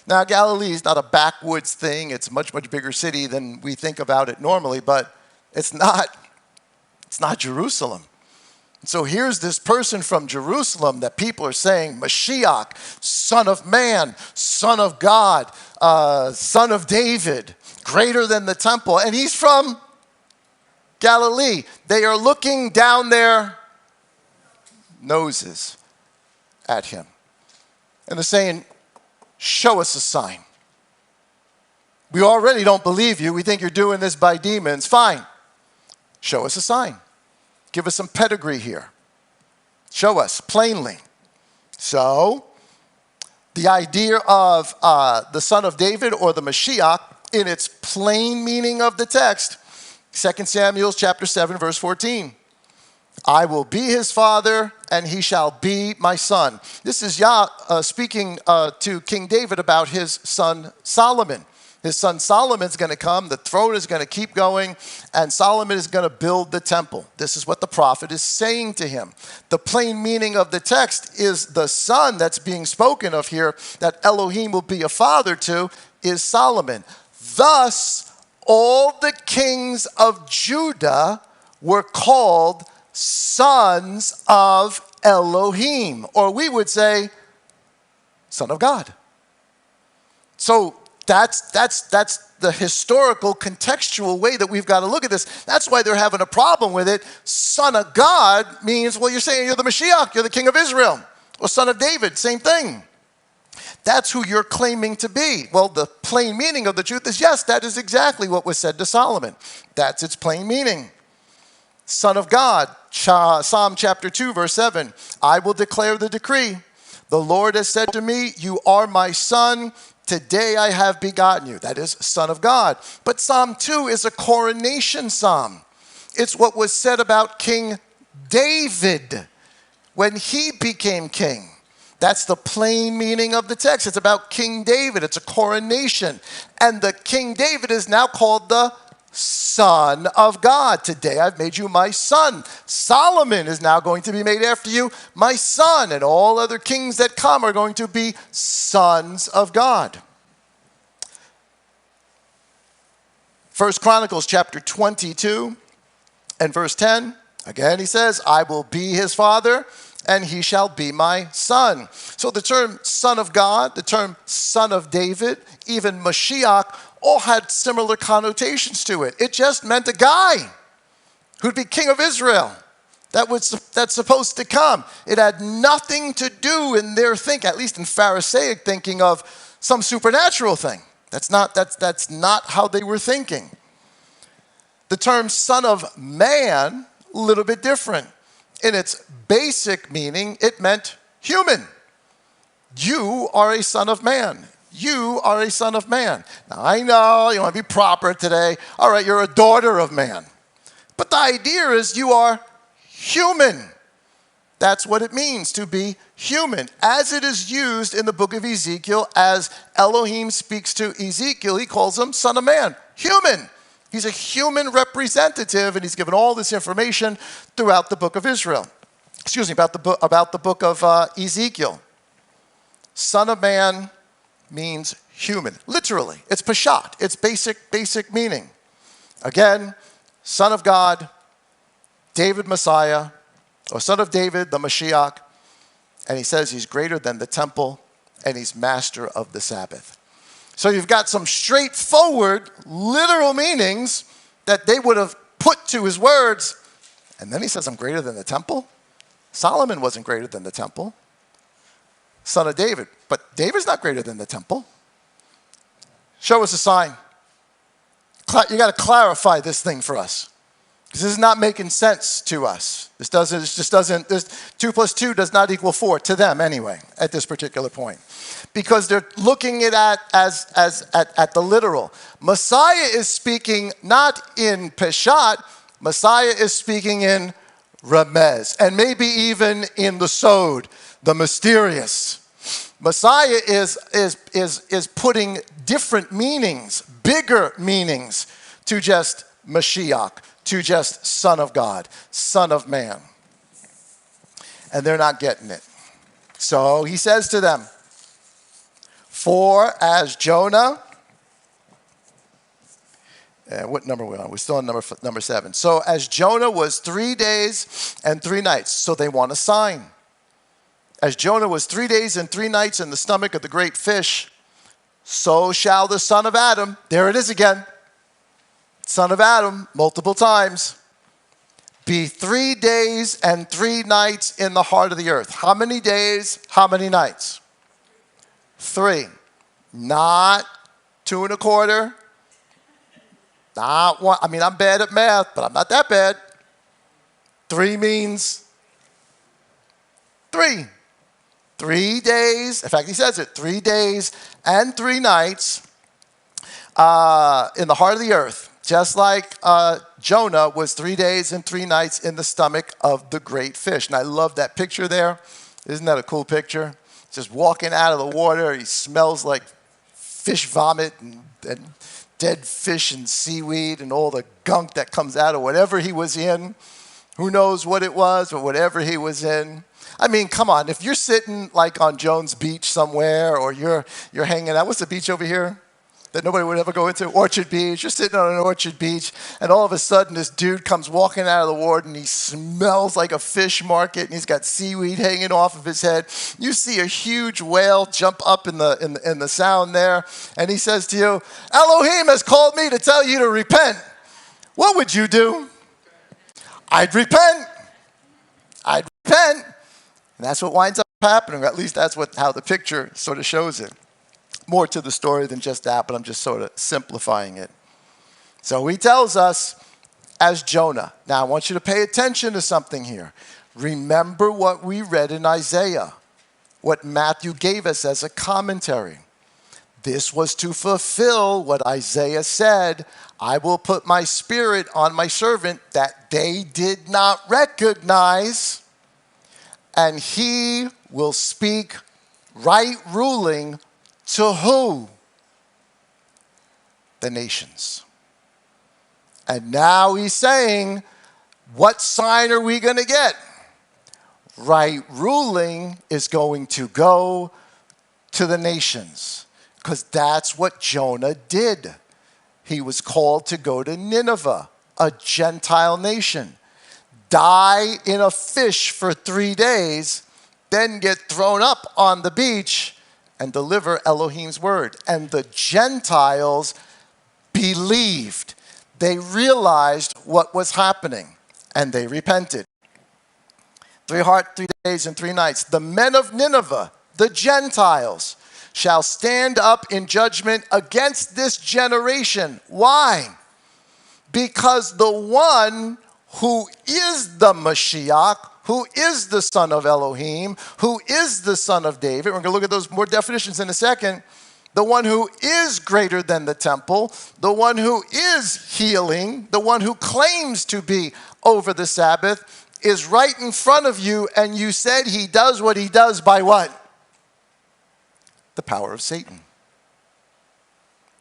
Now, Galilee is not a backwoods thing. It's a much, much bigger city than we think about it normally, but it's not Jerusalem. So here's this person from Jerusalem that people are saying, Mashiach, son of man, son of God, son of David, greater than the temple. And he's from Galilee. They are looking down their noses at him. And they're saying, show us a sign. We already don't believe you. We think you're doing this by demons. Fine. Show us a sign. Give us some pedigree here. Show us plainly. So, the idea of the son of David or the Mashiach in its plain meaning of the text, 2 Samuel chapter 7, verse 14. I will be his father, and he shall be my son. This is Yah speaking to King David about his son Solomon. His son Solomon's going to come, the throne is going to keep going, and Solomon is going to build the temple. This is what the prophet is saying to him. The plain meaning of the text is the son that's being spoken of here, that Elohim will be a father to, is Solomon. Thus, all the kings of Judah were called sons of Elohim, or we would say, son of God. So that's the historical, contextual way that we've got to look at this. That's why they're having a problem with it. Son of God means, well, you're saying you're the Mashiach, you're the king of Israel. Well, son of David, same thing. That's who you're claiming to be. Well, the plain meaning of the truth is, yes, that is exactly what was said to Solomon. That's its plain meaning. Son of God, Psalm chapter 2, verse 7. I will declare the decree. The Lord has said to me, you are my son. Today I have begotten you. That is son of God. But Psalm 2 is a coronation psalm. It's what was said about King David when he became king. That's the plain meaning of the text. It's about King David. It's a coronation. And the King David is now called the Son of God. Today I've made you my son. Solomon is now going to be made after you my son. And all other kings that come are going to be sons of God. 1 Chronicles chapter 22 and verse 10. Again, he says, I will be his father, and he shall be my son. So the term son of God, the term son of David, even Mashiach, all had similar connotations to it. It just meant a guy who'd be king of Israel. That's supposed to come. It had nothing to do in their thinking, at least in Pharisaic thinking, of some supernatural thing. That's not how they were thinking. The term son of man, a little bit different. In its basic meaning, it meant human. You are a son of man. You are a son of man. Now, I know you want to be proper today. All right, you're a daughter of man. But the idea is you are human. That's what it means to be human. As it is used in the book of Ezekiel, as Elohim speaks to Ezekiel, he calls him son of man, human. He's a human representative, and he's given all this information throughout the book of Israel. Excuse me, about the book of Ezekiel. Son of man means human, literally. It's pashat. It's basic meaning. Again, son of God, David Messiah, or son of David, the Mashiach. And he says he's greater than the temple, and he's master of the Sabbath. So you've got some straightforward, literal meanings that they would have put to his words. And then he says, I'm greater than the temple. Solomon wasn't greater than the temple. Son of David. But David's not greater than the temple. Show us a sign. You got to clarify this thing for us. Because this is not making sense to us. This 2 plus 2 does not equal 4 to them anyway, at this particular point. Because they're looking at at the literal. Messiah is speaking not in Peshat, Messiah is speaking in Remez, and maybe even in the Sod, the mysterious. Messiah is putting different meanings, bigger meanings to just Mashiach, to just son of God, son of man. And they're not getting it. So he says to them, for as Jonah, what number are we on? We're still on number 7. So as Jonah was 3 days and 3 nights, so they want a sign. As Jonah was 3 days and 3 nights in the stomach of the great fish, so shall the son of Adam, there it is again, son of Adam, multiple times, be 3 days and 3 nights in the heart of the earth. How many days, how many nights? 3. Not 2 1/4. Not 1. I mean, I'm bad at math, but I'm not that bad. 3 means 3. 3 days. In fact, he says it. 3 days and 3 nights in the heart of the earth. Just like Jonah was 3 days and 3 nights in the stomach of the great fish. And I love that picture there. Isn't that a cool picture? Just walking out of the water. He smells like fish vomit and dead fish and seaweed and all the gunk that comes out of whatever he was in. Who knows what it was, but whatever he was in. I mean, come on. If you're sitting like on Jones Beach somewhere, or you're hanging out. What's the beach over here? that nobody would ever go into, Orchard Beach. You're sitting on an Orchard Beach, and all of a sudden this dude comes walking out of the water, and he smells like a fish market, and he's got seaweed hanging off of his head. You see a huge whale jump up in the sound there, and he says to you, Elohim has called me to tell you to repent. What would you do? I'd repent. I'd repent. And that's what winds up happening, or at least that's how the picture sort of shows it. More to the story than just that, but I'm just sort of simplifying it. So he tells us, as Jonah. Now I want you to pay attention to something here. Remember what we read in Isaiah, what Matthew gave us as a commentary. This was to fulfill what Isaiah said, I will put my spirit on my servant that they did not recognize, and he will speak right ruling to who? The nations. And now he's saying, what sign are we going to get? Right ruling is going to go to the nations, because that's what Jonah did. He was called to go to Nineveh, a Gentile nation, die in a fish for 3 days, then get thrown up on the beach and deliver Elohim's word. And the Gentiles believed. They realized what was happening, and they repented. 3 days and 3 nights. The men of Nineveh, the Gentiles, shall stand up in judgment against this generation. Why? Because the one who is the Mashiach, who is the son of Elohim, who is the son of David, we're going to look at those more definitions in a second, the one who is greater than the temple, the one who is healing, the one who claims to be over the Sabbath, is right in front of you, and you said he does what he does by what? The power of Satan.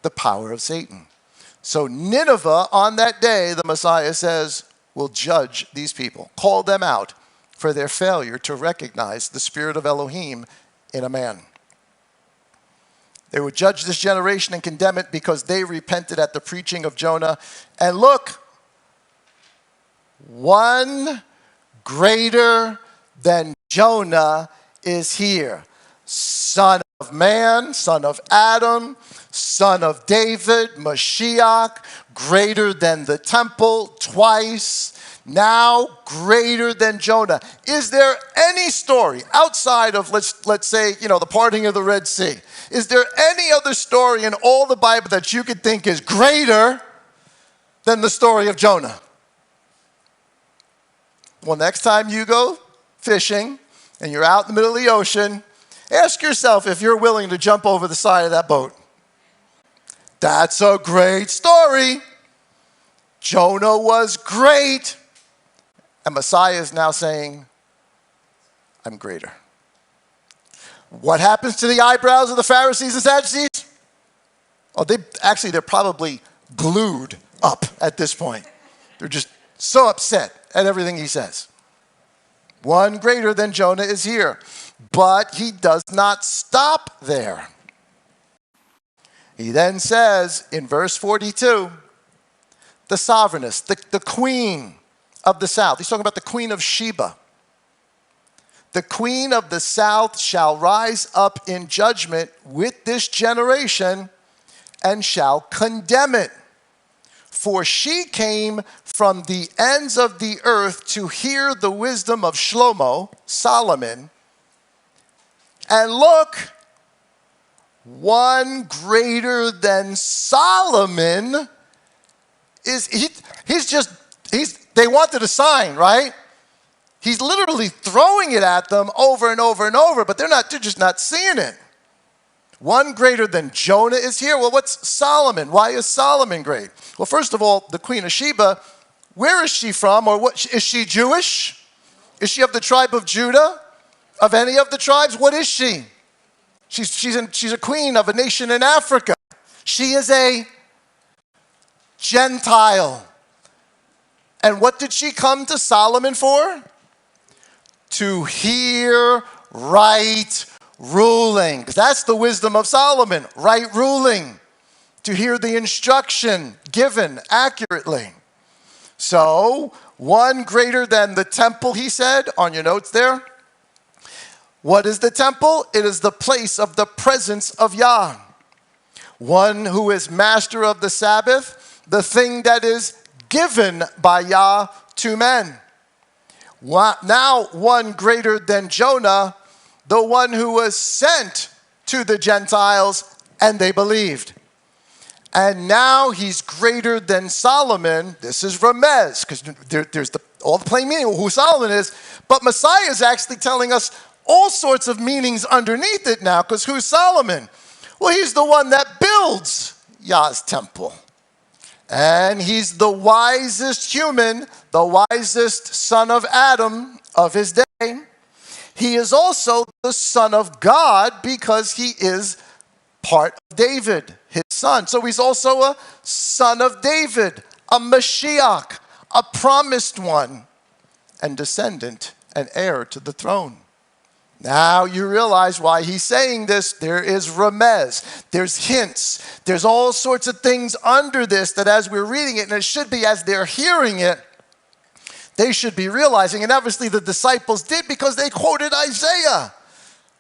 The power of Satan. So Nineveh, on that day, the Messiah says, will judge these people, call them out for their failure to recognize the spirit of Elohim in a man. They would judge this generation and condemn it because they repented at the preaching of Jonah. And look, one greater than Jonah is here. Son of man, son of Adam, son of David, Mashiach, greater than the temple twice, now greater than Jonah. Is there any story outside of, let's say, the parting of the Red Sea? Is there any other story in all the Bible that you could think is greater than the story of Jonah? Well, next time you go fishing and you're out in the middle of the ocean, ask yourself if you're willing to jump over the side of that boat. That's a great story. Jonah was great. And Messiah is now saying, I'm greater. What happens to the eyebrows of the Pharisees and Sadducees? Oh, they're probably glued up at this point. They're just so upset at everything he says. One greater than Jonah is here. But he does not stop there. He then says in verse 42, the sovereigness, the queen of the south. He's talking about the queen of Sheba. The queen of the south shall rise up in judgment with this generation and shall condemn it. For she came from the ends of the earth to hear the wisdom of Shlomo, Solomon. And look, one greater than Solomon is, they wanted a sign, right? He's literally throwing it at them over and over and over, but they're just not seeing it. One greater than Jonah is here. Well, what's Solomon? Why is Solomon great? Well, first of all, the Queen of Sheba, where is she from? Or what, is she Jewish? Is she of the tribe of Judah? Of any of the tribes? What is she? She's a queen of a nation in Africa. She is a Gentile. And what did she come to Solomon for? To hear right ruling. That's the wisdom of Solomon, right ruling. to hear the instruction given accurately. So, one greater than the temple, he said, on your notes there. What is the temple? It is the place of the presence of Yah. One who is master of the Sabbath, the thing that is given by Yah to men. Now one greater than Jonah, the one who was sent to the Gentiles, and they believed. And now he's greater than Solomon. This is Remez, because there's all the plain meaning of who Solomon is. But Messiah is actually telling us all sorts of meanings underneath it now, because who's Solomon? Well, he's the one that builds Yah's temple. And he's the wisest human, the wisest son of Adam of his day. He is also the son of God because he is part of David, his son. So he's also a son of David, a Mashiach, a promised one, and descendant and heir to the throne. Now you realize why he's saying this. There is remez, there's hints, there's all sorts of things under this that as we're reading it, and it should be as they're hearing it, they should be realizing. And obviously the disciples did because they quoted Isaiah.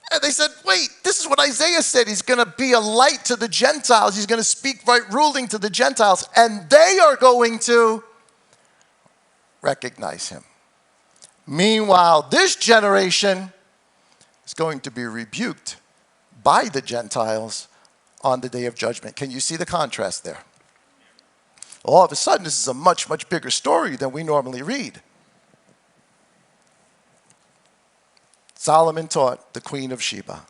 And they said, wait, this is what Isaiah said. He's going to be a light to the Gentiles. He's going to speak right ruling to the Gentiles. And they are going to recognize him. Meanwhile, this generation is going to be rebuked by the Gentiles on the day of judgment. Can you see the contrast there? All of a sudden, this is a much, much bigger story than we normally read. Solomon taught the Queen of Sheba.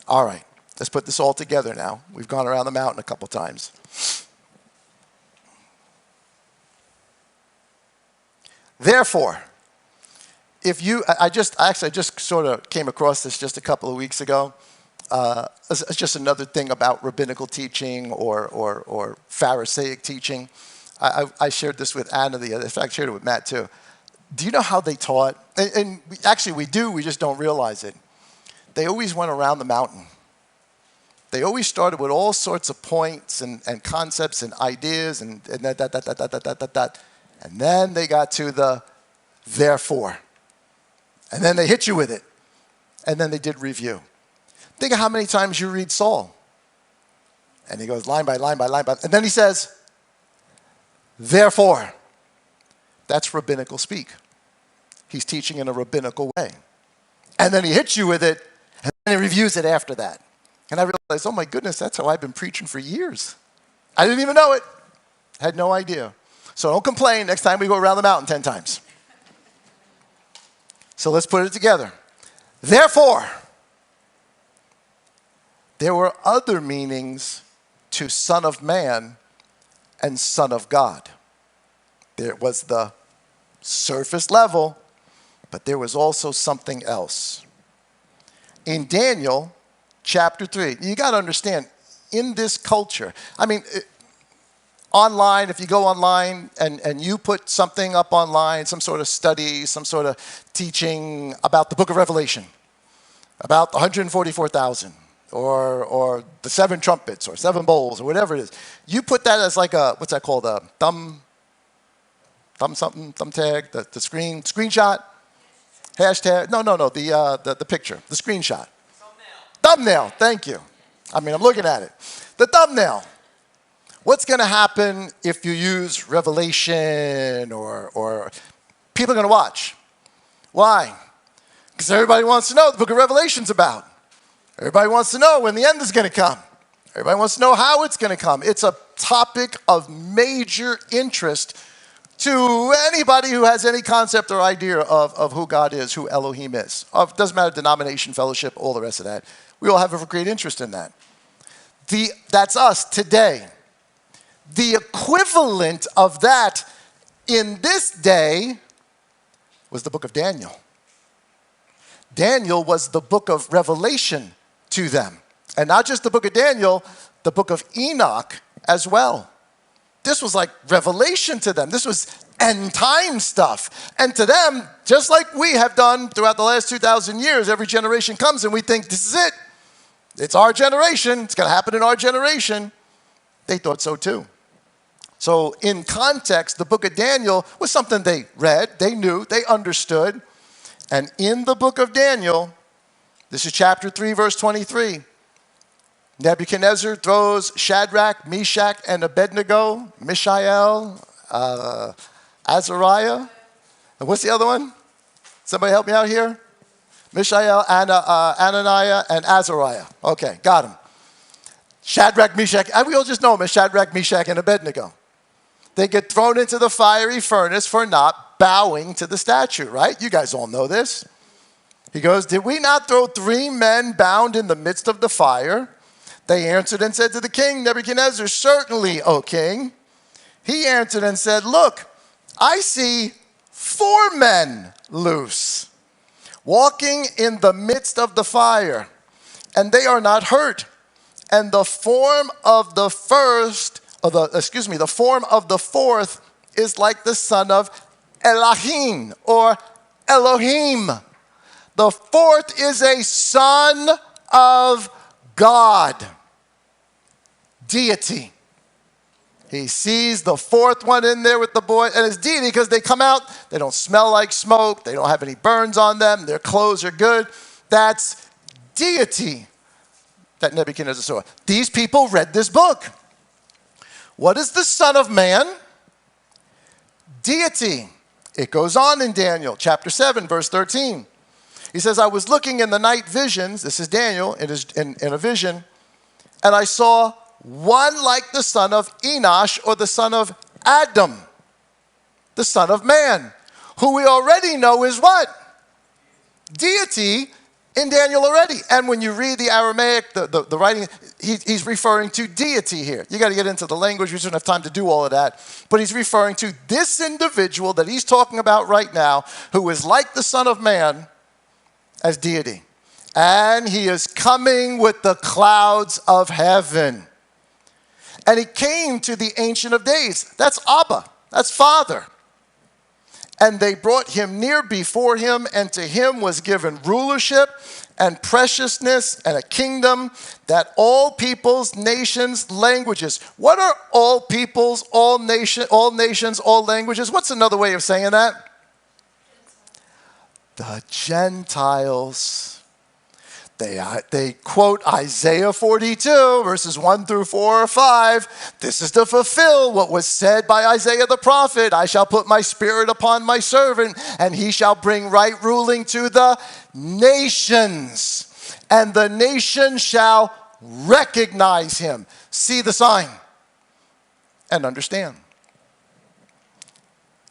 All right, let's put this all together now. We've gone around the mountain a couple times. Therefore, I just sort of came across this just a couple of weeks ago. It's just another thing about rabbinical teaching or Pharisaic teaching. I shared this with Anna in fact, I shared it with Matt too. Do you know how they taught? And actually we do, we just don't realize it. They always went around the mountain. They always started with all sorts of points and concepts and ideas and that. And then they got to the therefore. And then they hit you with it. And then they did review. Think of how many times you read Saul. And he goes line by line by line by. And then he says, therefore. That's rabbinical speak. He's teaching in a rabbinical way. And then he hits you with it, and then he reviews it after that. And I realized, oh my goodness, that's how I've been preaching for years. I didn't even know it. I had no idea. So don't complain next time we go around the mountain 10 times. So let's put it together. Therefore, there were other meanings to Son of Man and Son of God. There was the surface level, but there was also something else. In Daniel chapter 3, you got to understand, in this culture, online, if you go online and you put something up online, some sort of study, some sort of teaching about the book of Revelation, about the 144,000, or the 7 trumpets, or 7 bowls, or whatever it is, you put that as like a, what's that called, a thumbtag, the screenshot, hashtag, no, the picture, the screenshot. Thumbnail, thank you. I'm looking at it. The thumbnail. What's going to happen if you use Revelation or people are going to watch? Why? Because everybody wants to know what the book of Revelation's about. Everybody wants to know when the end is going to come. Everybody wants to know how it's going to come. It's a topic of major interest to anybody who has any concept or idea of who God is, who Elohim is. Doesn't matter, denomination, fellowship, all the rest of that. We all have a great interest in that. That's us today. The equivalent of that in this day was the book of Daniel. Daniel was the book of Revelation to them. And not just the book of Daniel, the book of Enoch as well. This was like revelation to them. This was end time stuff. And to them, just like we have done throughout the last 2,000 years, every generation comes and we think, this is it. It's our generation. It's going to happen in our generation. They thought so too. So in context, the book of Daniel was something they read, they knew, they understood. And in the book of Daniel, this is chapter 3, verse 23. Nebuchadnezzar throws Shadrach, Meshach, and Abednego, Mishael, Azariah. And what's the other one? Somebody help me out here? Mishael, Ananiah, and Azariah. Okay, got him. Shadrach, Meshach, we all just know them as Shadrach, Meshach, and Abednego. They get thrown into the fiery furnace for not bowing to the statue, right? You guys all know this. He goes, did we not throw 3 men bound in the midst of the fire? They answered and said to the king, Nebuchadnezzar, certainly, O king. He answered and said, look, I see 4 men loose, walking in the midst of the fire, and they are not hurt. And the form of the the form of the fourth is like the son of Elohim or Elohim. The fourth is a son of God, deity. He sees the fourth one in there with the boy, and it's deity because they come out, they don't smell like smoke, they don't have any burns on them, their clothes are good. That's deity that Nebuchadnezzar saw. These people read this book. What is the Son of Man? Deity. It goes on in Daniel chapter 7, verse 13. He says, I was looking in the night visions, this is Daniel, in a vision, and I saw one like the son of Enosh or the son of Adam, the Son of Man, who we already know is what? Deity in Daniel already. And when you read the Aramaic, the writing, he's referring to deity here. You got to get into the language. We don't have time to do all of that. But he's referring to this individual that he's talking about right now, who is like the Son of Man, as deity. And he is coming with the clouds of heaven. And he came to the Ancient of Days. That's Abba. That's Father. And they brought him near before him, and to him was given rulership and preciousness and a kingdom, that all peoples, nations, languages. What are all peoples, all nations, all languages? What's another way of saying that? The Gentiles. They quote Isaiah 42, verses 1 through 4 or 5. This is to fulfill what was said by Isaiah the prophet. I shall put my spirit upon my servant, and he shall bring right ruling to the nations. And the nations shall recognize him, see the sign, and understand.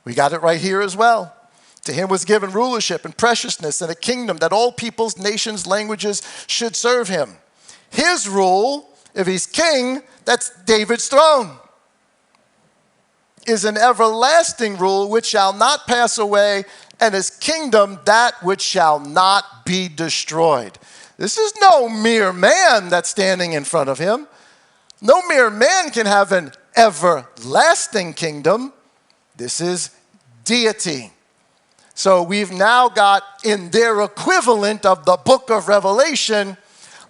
We got it right here as well. To him was given rulership and preciousness and a kingdom, that all peoples, nations, languages should serve him. His rule, if he's king, that's David's throne, is an everlasting rule which shall not pass away, and his kingdom that which shall not be destroyed. This is no mere man that's standing in front of him. No mere man can have an everlasting kingdom. This is deity. So we've now got in their equivalent of the book of Revelation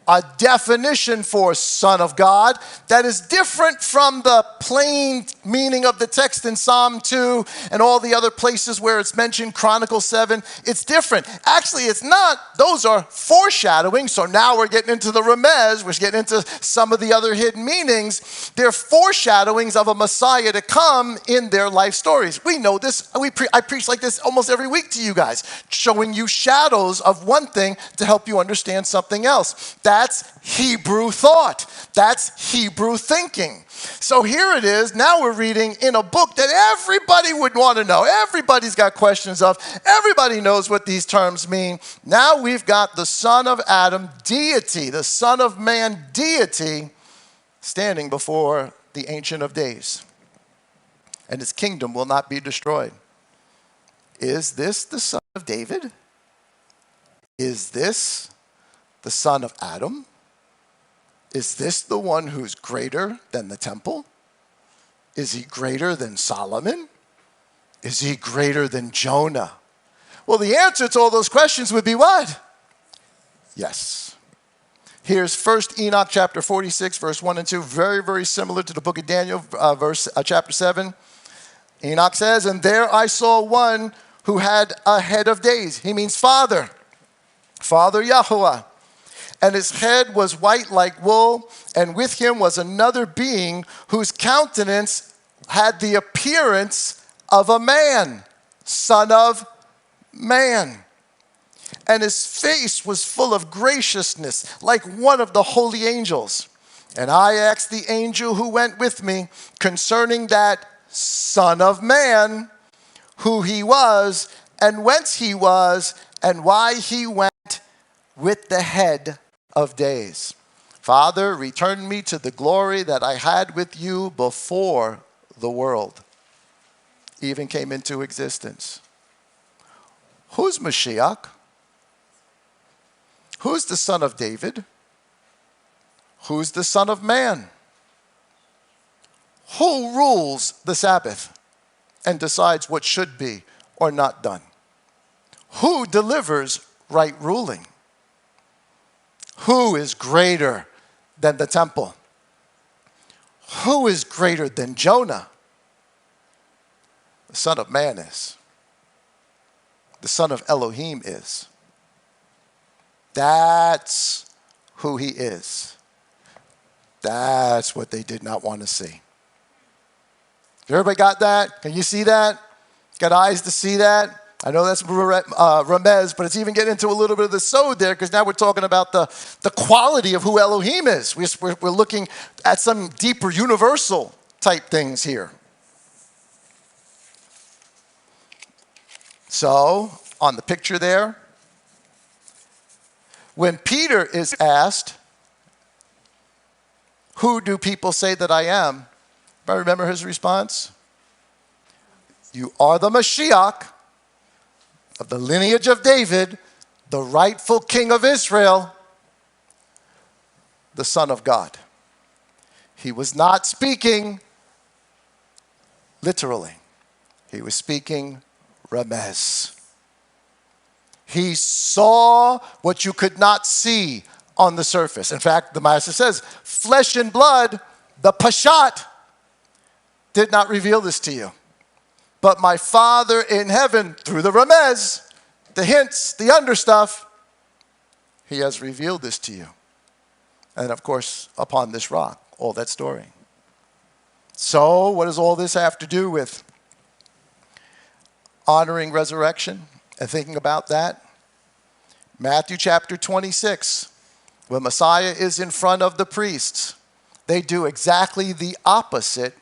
a definition for Son of God that is different from the plain meaning of the text in Psalm 2 and all the other places where it's mentioned, Chronicles 7. It's different. Actually, it's not. Those are foreshadowing. So now we're getting into the remez. We're getting into some of the other hidden meanings. They're foreshadowings of a Messiah to come in their life stories. We know this. I preach like this almost every week to you guys, showing you shadows of one thing to help you understand something else. That's Hebrew thought. That's Hebrew thinking. So here it is. Now we're reading in a book that everybody would want to know. Everybody's got questions of. Everybody knows what these terms mean. Now we've got the Son of Adam, deity, the Son of Man, deity, standing before the Ancient of Days. And his kingdom will not be destroyed. Is this the Son of David? Is this the Son of Adam? Is this the one who's greater than the temple? Is he greater than Solomon? Is he greater than Jonah? Well, the answer to all those questions would be what? Yes. Here's 1 Enoch chapter 46, verse 1 and 2. Very, very similar to the book of Daniel, chapter 7. Enoch says, and there I saw one who had a head of days. He means Father Yahweh. And his head was white like wool, and with him was another being whose countenance had the appearance of a man, son of man. And his face was full of graciousness, like one of the holy angels. And I asked the angel who went with me concerning that Son of Man, who he was, and whence he was, and why he went with the head of days. Father, return me to the glory that I had with you before the world even came into existence. Who's Mashiach? Who's the son of David? Who's the Son of Man? Who rules the Sabbath and decides what should be or not done? Who delivers right ruling? Who is greater than the temple? Who is greater than Jonah? The Son of Man is. The Son of Elohim is. That's who he is. That's what they did not want to see. Everybody got that? Can you see that? Got eyes to see that? I know that's Ramez, but it's even getting into a little bit of the sod there, because now we're talking about the quality of who Elohim is. We're looking at some deeper universal type things here. So, on the picture there, when Peter is asked, who do people say that I am? I remember his response. You are the Mashiach of the lineage of David, the rightful king of Israel, the Son of God. He was not speaking literally. He was speaking remez. He saw what you could not see on the surface. In fact, the Master says, flesh and blood, the Pashat, did not reveal this to you. But my Father in heaven, through the remez, the hints, the under stuff, he has revealed this to you. And of course, upon this rock, all that story. So, what does all this have to do with honoring resurrection and thinking about that? Matthew chapter 26, when Messiah is in front of the priests, they do exactly the opposite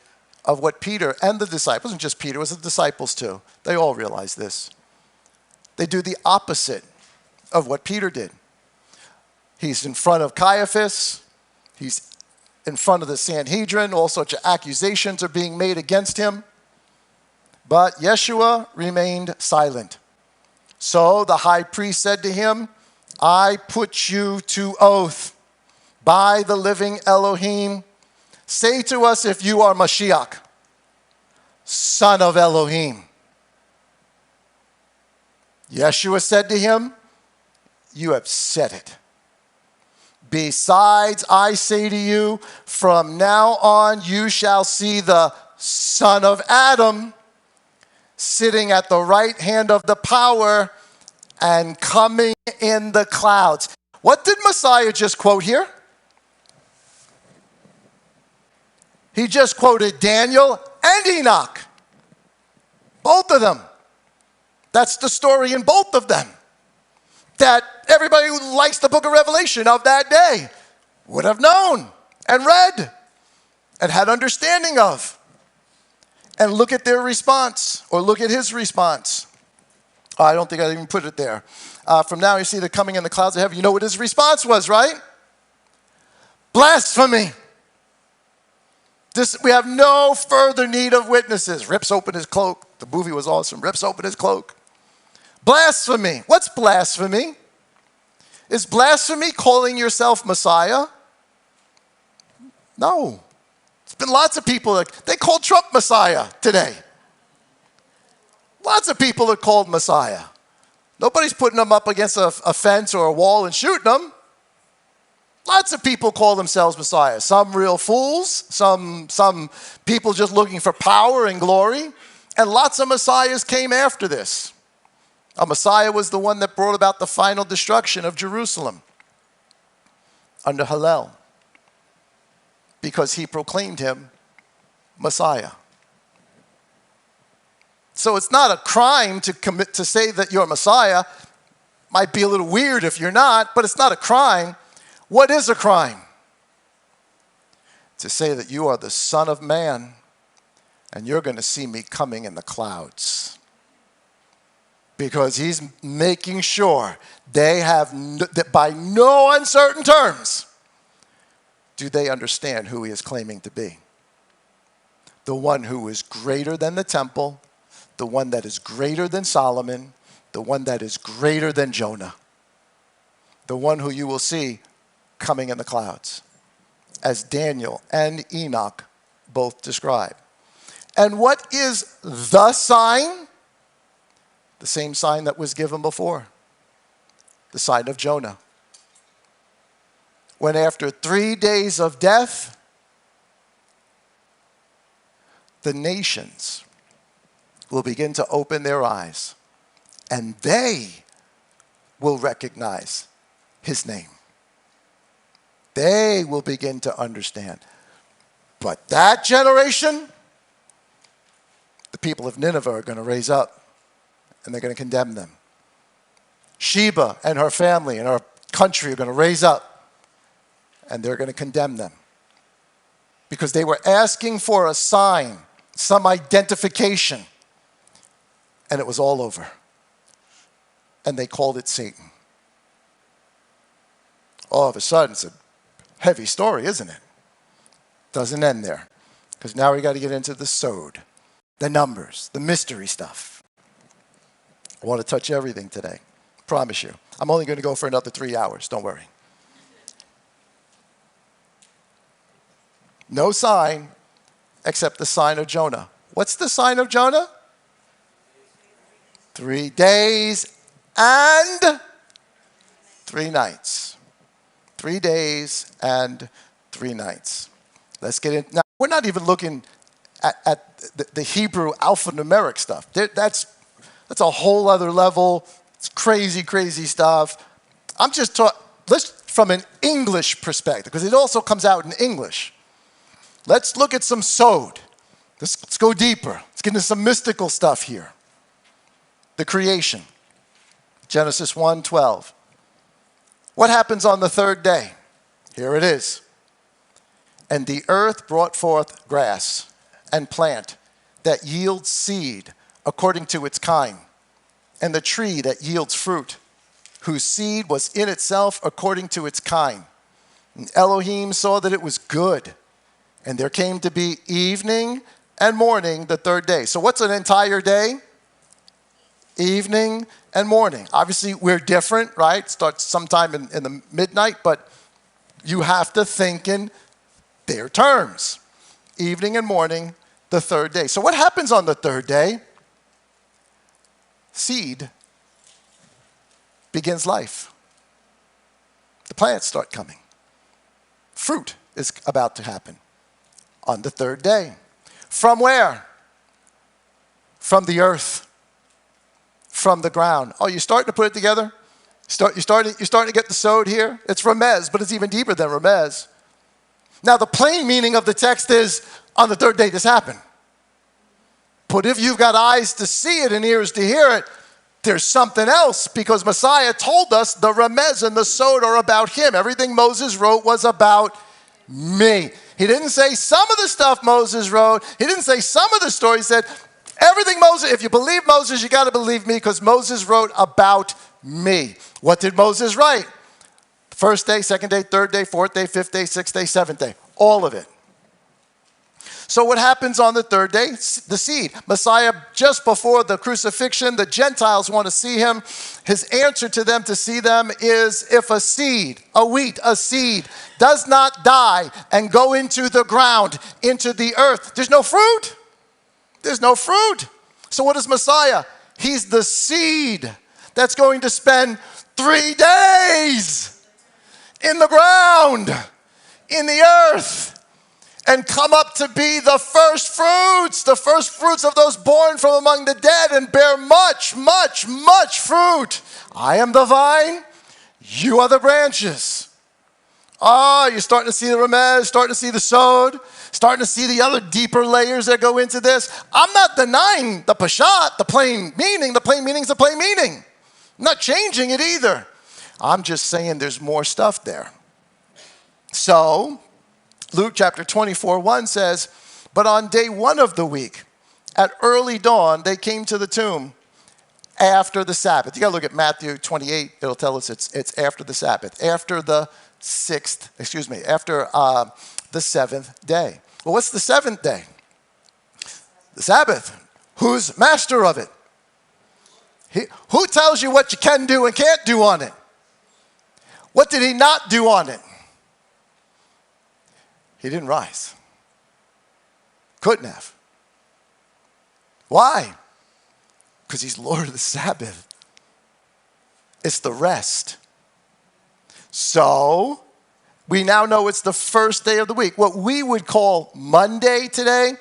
of what Peter and the disciples, wasn't just Peter, it was the disciples too. They all realized this. They do the opposite of what Peter did. He's in front of Caiaphas. He's in front of the Sanhedrin. All sorts of accusations are being made against him. But Yeshua remained silent. So the high priest said to him, I put you to oath by the living Elohim. Say to us if you are Mashiach, son of Elohim. Yeshua said to him, you have said it. Besides, I say to you, from now on you shall see the Son of Adam sitting at the right hand of the power and coming in the clouds. What did Messiah just quote here? He just quoted Daniel and Enoch. Both of them. That's the story in both of them. That everybody who likes the book of Revelation of that day would have known and read and had understanding of. And look at their response, or look at his response. Oh, I don't think I even put it there. From now you see the coming in the clouds of heaven. You know what his response was, right? Blasphemy. We have no further need of witnesses. Rips open his cloak. The movie was awesome. Rips open his cloak. Blasphemy. What's blasphemy? Is blasphemy calling yourself Messiah? No. There's been lots of people, they call Trump Messiah today. Lots of people are called Messiah. Nobody's putting them up against a fence or a wall and shooting them. Lots of people call themselves Messiah. Some real fools, some people just looking for power and glory. And lots of Messiahs came after this. A Messiah was the one that brought about the final destruction of Jerusalem under Hillel, because he proclaimed him Messiah. So it's not a crime to say that you're Messiah. Might be a little weird if you're not, but it's not a crime. What is a crime? To say that you are the Son of Man and you're going to see me coming in the clouds. Because he's making sure they have, that by no uncertain terms, do they understand who he is claiming to be. The one who is greater than the temple, the one that is greater than Solomon, the one that is greater than Jonah, the one who you will see coming in the clouds, as Daniel and Enoch both describe. And what is the sign? The same sign that was given before, the sign of Jonah. When after 3 days of death, the nations will begin to open their eyes, and they will recognize his name. They will begin to understand. But that generation, the people of Nineveh are going to raise up, and they're going to condemn them. Sheba and her family and her country are going to raise up, and they're going to condemn them. Because they were asking for a sign, some identification, and it was all over. And they called it Satan. All of a sudden, it's a heavy story, isn't it? Doesn't end there. Because now we got to get into the sod, the numbers, the mystery stuff. I want to touch everything today. Promise you. I'm only going to go for another 3 hours. Don't worry. No sign except the sign of Jonah. What's the sign of Jonah? 3 days and 3 nights. 3 days and 3 nights. Let's get in. Now, we're not even looking at the Hebrew alphanumeric stuff. That's a whole other level. It's crazy, crazy stuff. I'm just talking, from an English perspective, because it also comes out in English. Let's look at some sod. Let's go deeper. Let's get into some mystical stuff here. The creation. Genesis 1:12. What happens on the third day? Here it is. And the earth brought forth grass and plant that yields seed according to its kind, and the tree that yields fruit, whose seed was in itself according to its kind. And Elohim saw that it was good, and there came to be evening and morning the third day. So what's an entire day? Evening and morning. Obviously, we're different, right? Starts sometime in the midnight, but you have to think in their terms. Evening and morning, the third day. So what happens on the third day? Seed begins life. The plants start coming. Fruit is about to happen on the third day. From where? From the earth. From the ground. Oh, you're starting to put it together? You're starting to get the sod here? It's remez, but it's even deeper than remez. Now, the plain meaning of the text is, on the third day this happened. But if you've got eyes to see it and ears to hear it, there's something else, because Messiah told us the remez and the sod are about him. Everything Moses wrote was about me. He didn't say some of the stuff Moses wrote. He didn't say some of the stories. He said, everything Moses, if you believe Moses, you got to believe me, because Moses wrote about me. What did Moses write? First day, second day, third day, fourth day, fifth day, sixth day, seventh day. All of it. So what happens on the third day? The seed. Messiah, just before the crucifixion, the Gentiles want to see him. His answer to them to see them is, if a seed, a wheat, a seed, does not die and go into the ground, into the earth, there's no fruit. There's no fruit. So what is Messiah? He's the seed that's going to spend 3 days in the ground, in the earth, and come up to be the first fruits of those born from among the dead, and bear much, much, much fruit. I am the vine, you are the branches. You're starting to see the remez, starting to see the sod, starting to see the other deeper layers that go into this. I'm not denying the pashat, the plain meaning. The plain meaning is the plain meaning. I'm not changing it either. I'm just saying there's more stuff there. So, Luke chapter 24:1 says, but on day 1 of the week, at early dawn, they came to the tomb after the Sabbath. You got to look at Matthew 28. It'll tell us it's after the Sabbath, after the seventh day. Well, what's the seventh day? The Sabbath. Who's master of it? Who tells you what you can do and can't do on it? What did he not do on it? He didn't rise. Couldn't have. Why? Because he's Lord of the Sabbath. It's the rest. So, we now know it's the first day of the week. What we would call Monday today,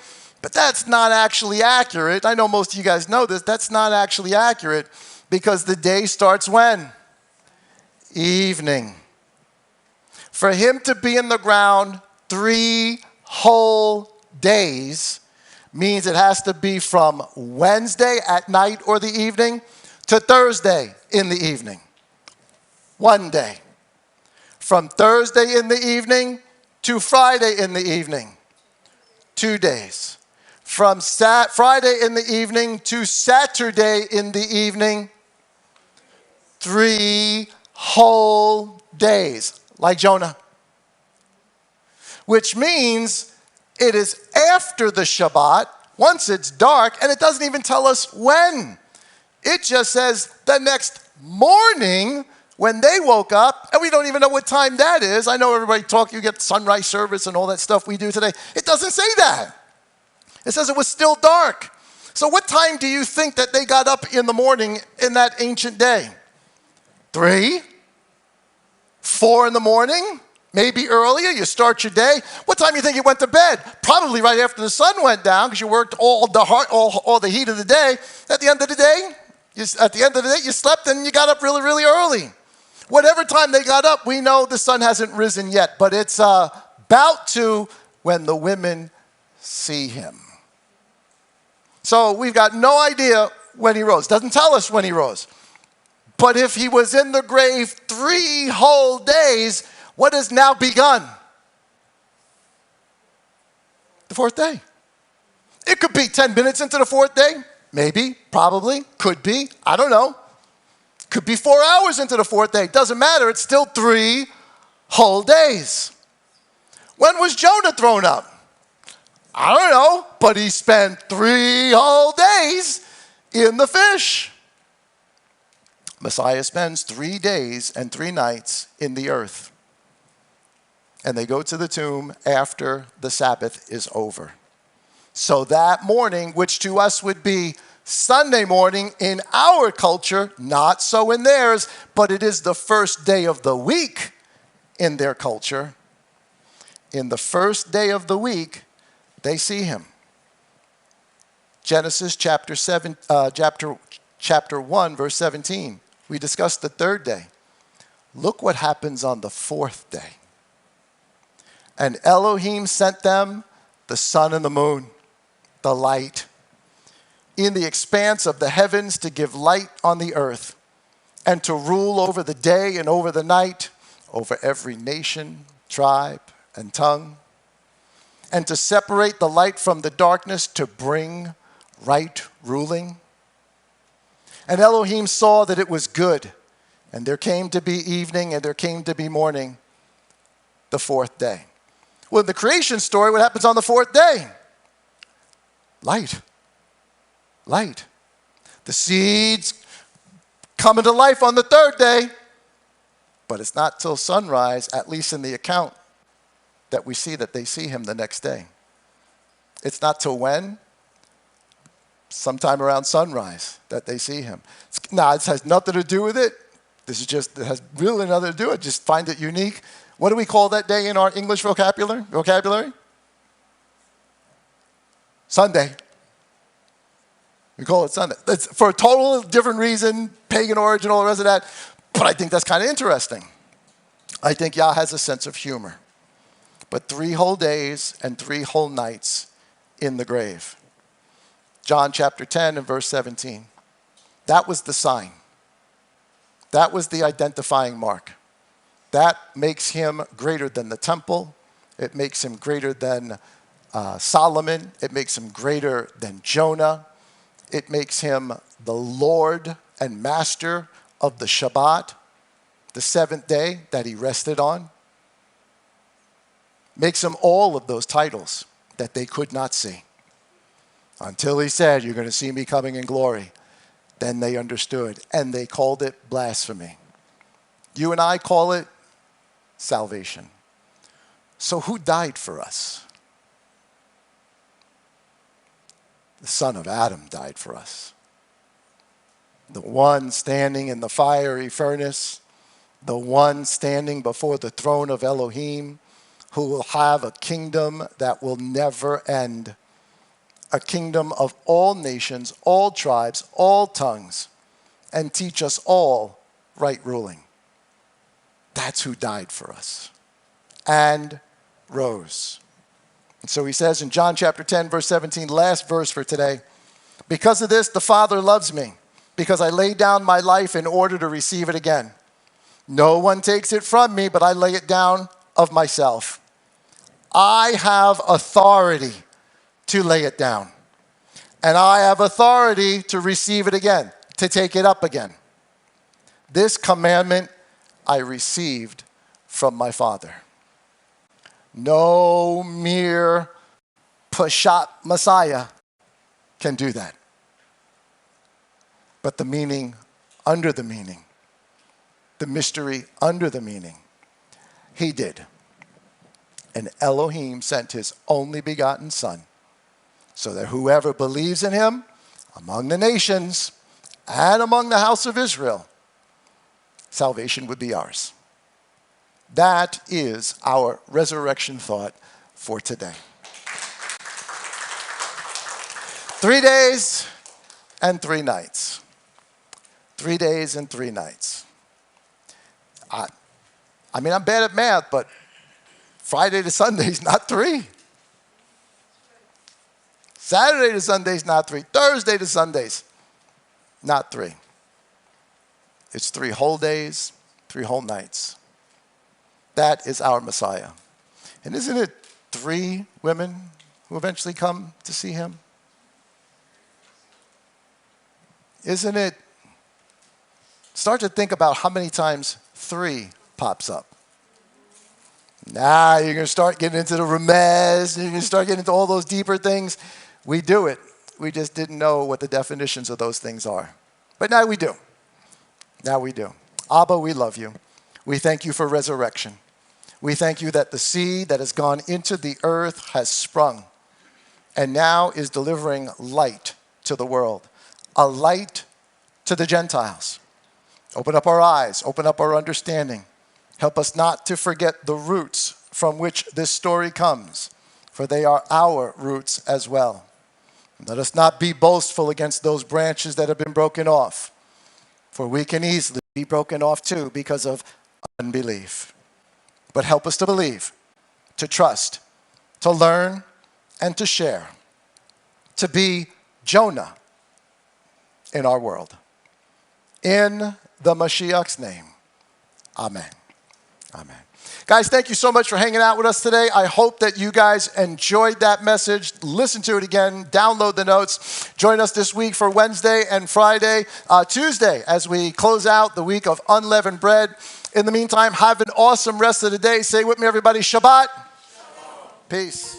but that's not actually accurate. I know most of you guys know this. That's not actually accurate because the day starts when? Evening. For him to be in the ground 3 whole days means it has to be from Wednesday at night or the evening to Thursday in the evening. 1 day. From Thursday in the evening to Friday in the evening. 2 days. From Friday in the evening to Saturday in the evening. 3 whole days. Like Jonah. Which means it is after the Shabbat, once it's dark, and it doesn't even tell us when. It just says the next morning when they woke up, and we don't even know what time that is. I know everybody you get sunrise service and all that stuff we do today. It doesn't say that. It says it was still dark. So what time do you think that they got up in the morning in that ancient day? 3? 4 in the morning? Maybe earlier, you start your day. What time do you think you went to bed? Probably right after the sun went down because you worked all the heat of the day. At the end of the day, you slept and you got up really, really early. Whatever time they got up, we know the sun hasn't risen yet, but it's about to when the women see him. So we've got no idea when he rose. Doesn't tell us when he rose. But if he was in the grave 3 whole days, what has now begun? The 4th day. It could be 10 minutes into the 4th day. Maybe, probably, could be. I don't know. Could be 4 hours into the 4th day. Doesn't matter. It's still 3 whole days. When was Jonah thrown up? I don't know. But he spent 3 whole days in the fish. Messiah spends 3 days and 3 nights in the earth. And they go to the tomb after the Sabbath is over. So that morning, which to us would be Sunday morning in our culture, not so in theirs, but it is the first day of the week in their culture. In the first day of the week, they see him. Genesis chapter 1, verse 17. We discussed the 3rd day. Look what happens on the 4th day. And Elohim sent them the sun and the moon, the light, in the expanse of the heavens to give light on the earth, and to rule over the day and over the night, over every nation, tribe, and tongue, and to separate the light from the darkness to bring right ruling. And Elohim saw that it was good, and there came to be evening, and there came to be morning, the 4th day. Well, in the creation story, what happens on the 4th day? Light. Light. The seeds come into life on the 3rd day, but it's not till sunrise, at least in the account, that we see that they see him the next day. It's not till when? Sometime around sunrise that they see him. Now, this has nothing to do with it. This is just, it has really nothing to do with it. Just find it unique. What do we call that day in our English vocabulary? Sunday. We call it Sunday. It's for a total different reason, pagan origin, all the rest of that. But I think that's kind of interesting. I think Yah has a sense of humor. But 3 whole days and 3 whole nights in the grave. John chapter 10 and verse 17. That was the sign. That was the identifying mark. That makes him greater than the temple. It makes him greater than Solomon. It makes him greater than Jonah. It makes him the Lord and master of the Shabbat, the 7th day that he rested on. Makes him all of those titles that they could not see. Until he said, you're going to see me coming in glory. Then they understood, and they called it blasphemy. You and I call it salvation. So who died for us? The son of Adam died for us. The one standing in the fiery furnace, the one standing before the throne of Elohim, who will have a kingdom that will never end. A kingdom of all nations, all tribes, all tongues, and teach us all right ruling. That's who died for us and rose. And so he says in John chapter 10, verse 17, last verse for today, because of this, the Father loves me, because I lay down my life in order to receive it again. No one takes it from me, but I lay it down of myself. I have authority to lay it down. And I have authority to receive it again, to take it up again. This commandment I received from my Father. No mere Peshat Messiah can do that. But the meaning under the meaning, the mystery under the meaning, he did. And Elohim sent his only begotten Son, so that whoever believes in him among the nations and among the house of Israel, salvation would be ours. That is our resurrection thought for today. 3 days and 3 nights. 3 days and 3 nights. I mean, I'm bad at math, but Friday to Sunday is not 3. Saturday to Sunday is not 3. Thursday to Sundays, not 3. It's 3 whole days, 3 whole nights. That is our Messiah. And isn't it 3 women who eventually come to see him? Isn't it? Start to think about how many times 3 pops up. Now you're going to start getting into the remez, you're going to start getting into all those deeper things. We do it. We just didn't know what the definitions of those things are. But now we do. Now we do. Abba, we love you. We thank you for resurrection. We thank you that the seed that has gone into the earth has sprung and now is delivering light to the world, a light to the Gentiles. Open up our eyes, open up our understanding. Help us not to forget the roots from which this story comes, for they are our roots as well. Let us not be boastful against those branches that have been broken off, for we can easily be broken off too because of unbelief. But help us to believe, to trust, to learn, and to share, to be Jonah in our world. In the Mashiach's name, amen. Amen. Guys, thank you so much for hanging out with us today. I hope that you guys enjoyed that message. Listen to it again. Download the notes. Join us this week for Wednesday and Friday, Tuesday, as we close out the week of unleavened bread. In the meantime, have an awesome rest of the day. Say with me, everybody, Shabbat. Shalom. Peace.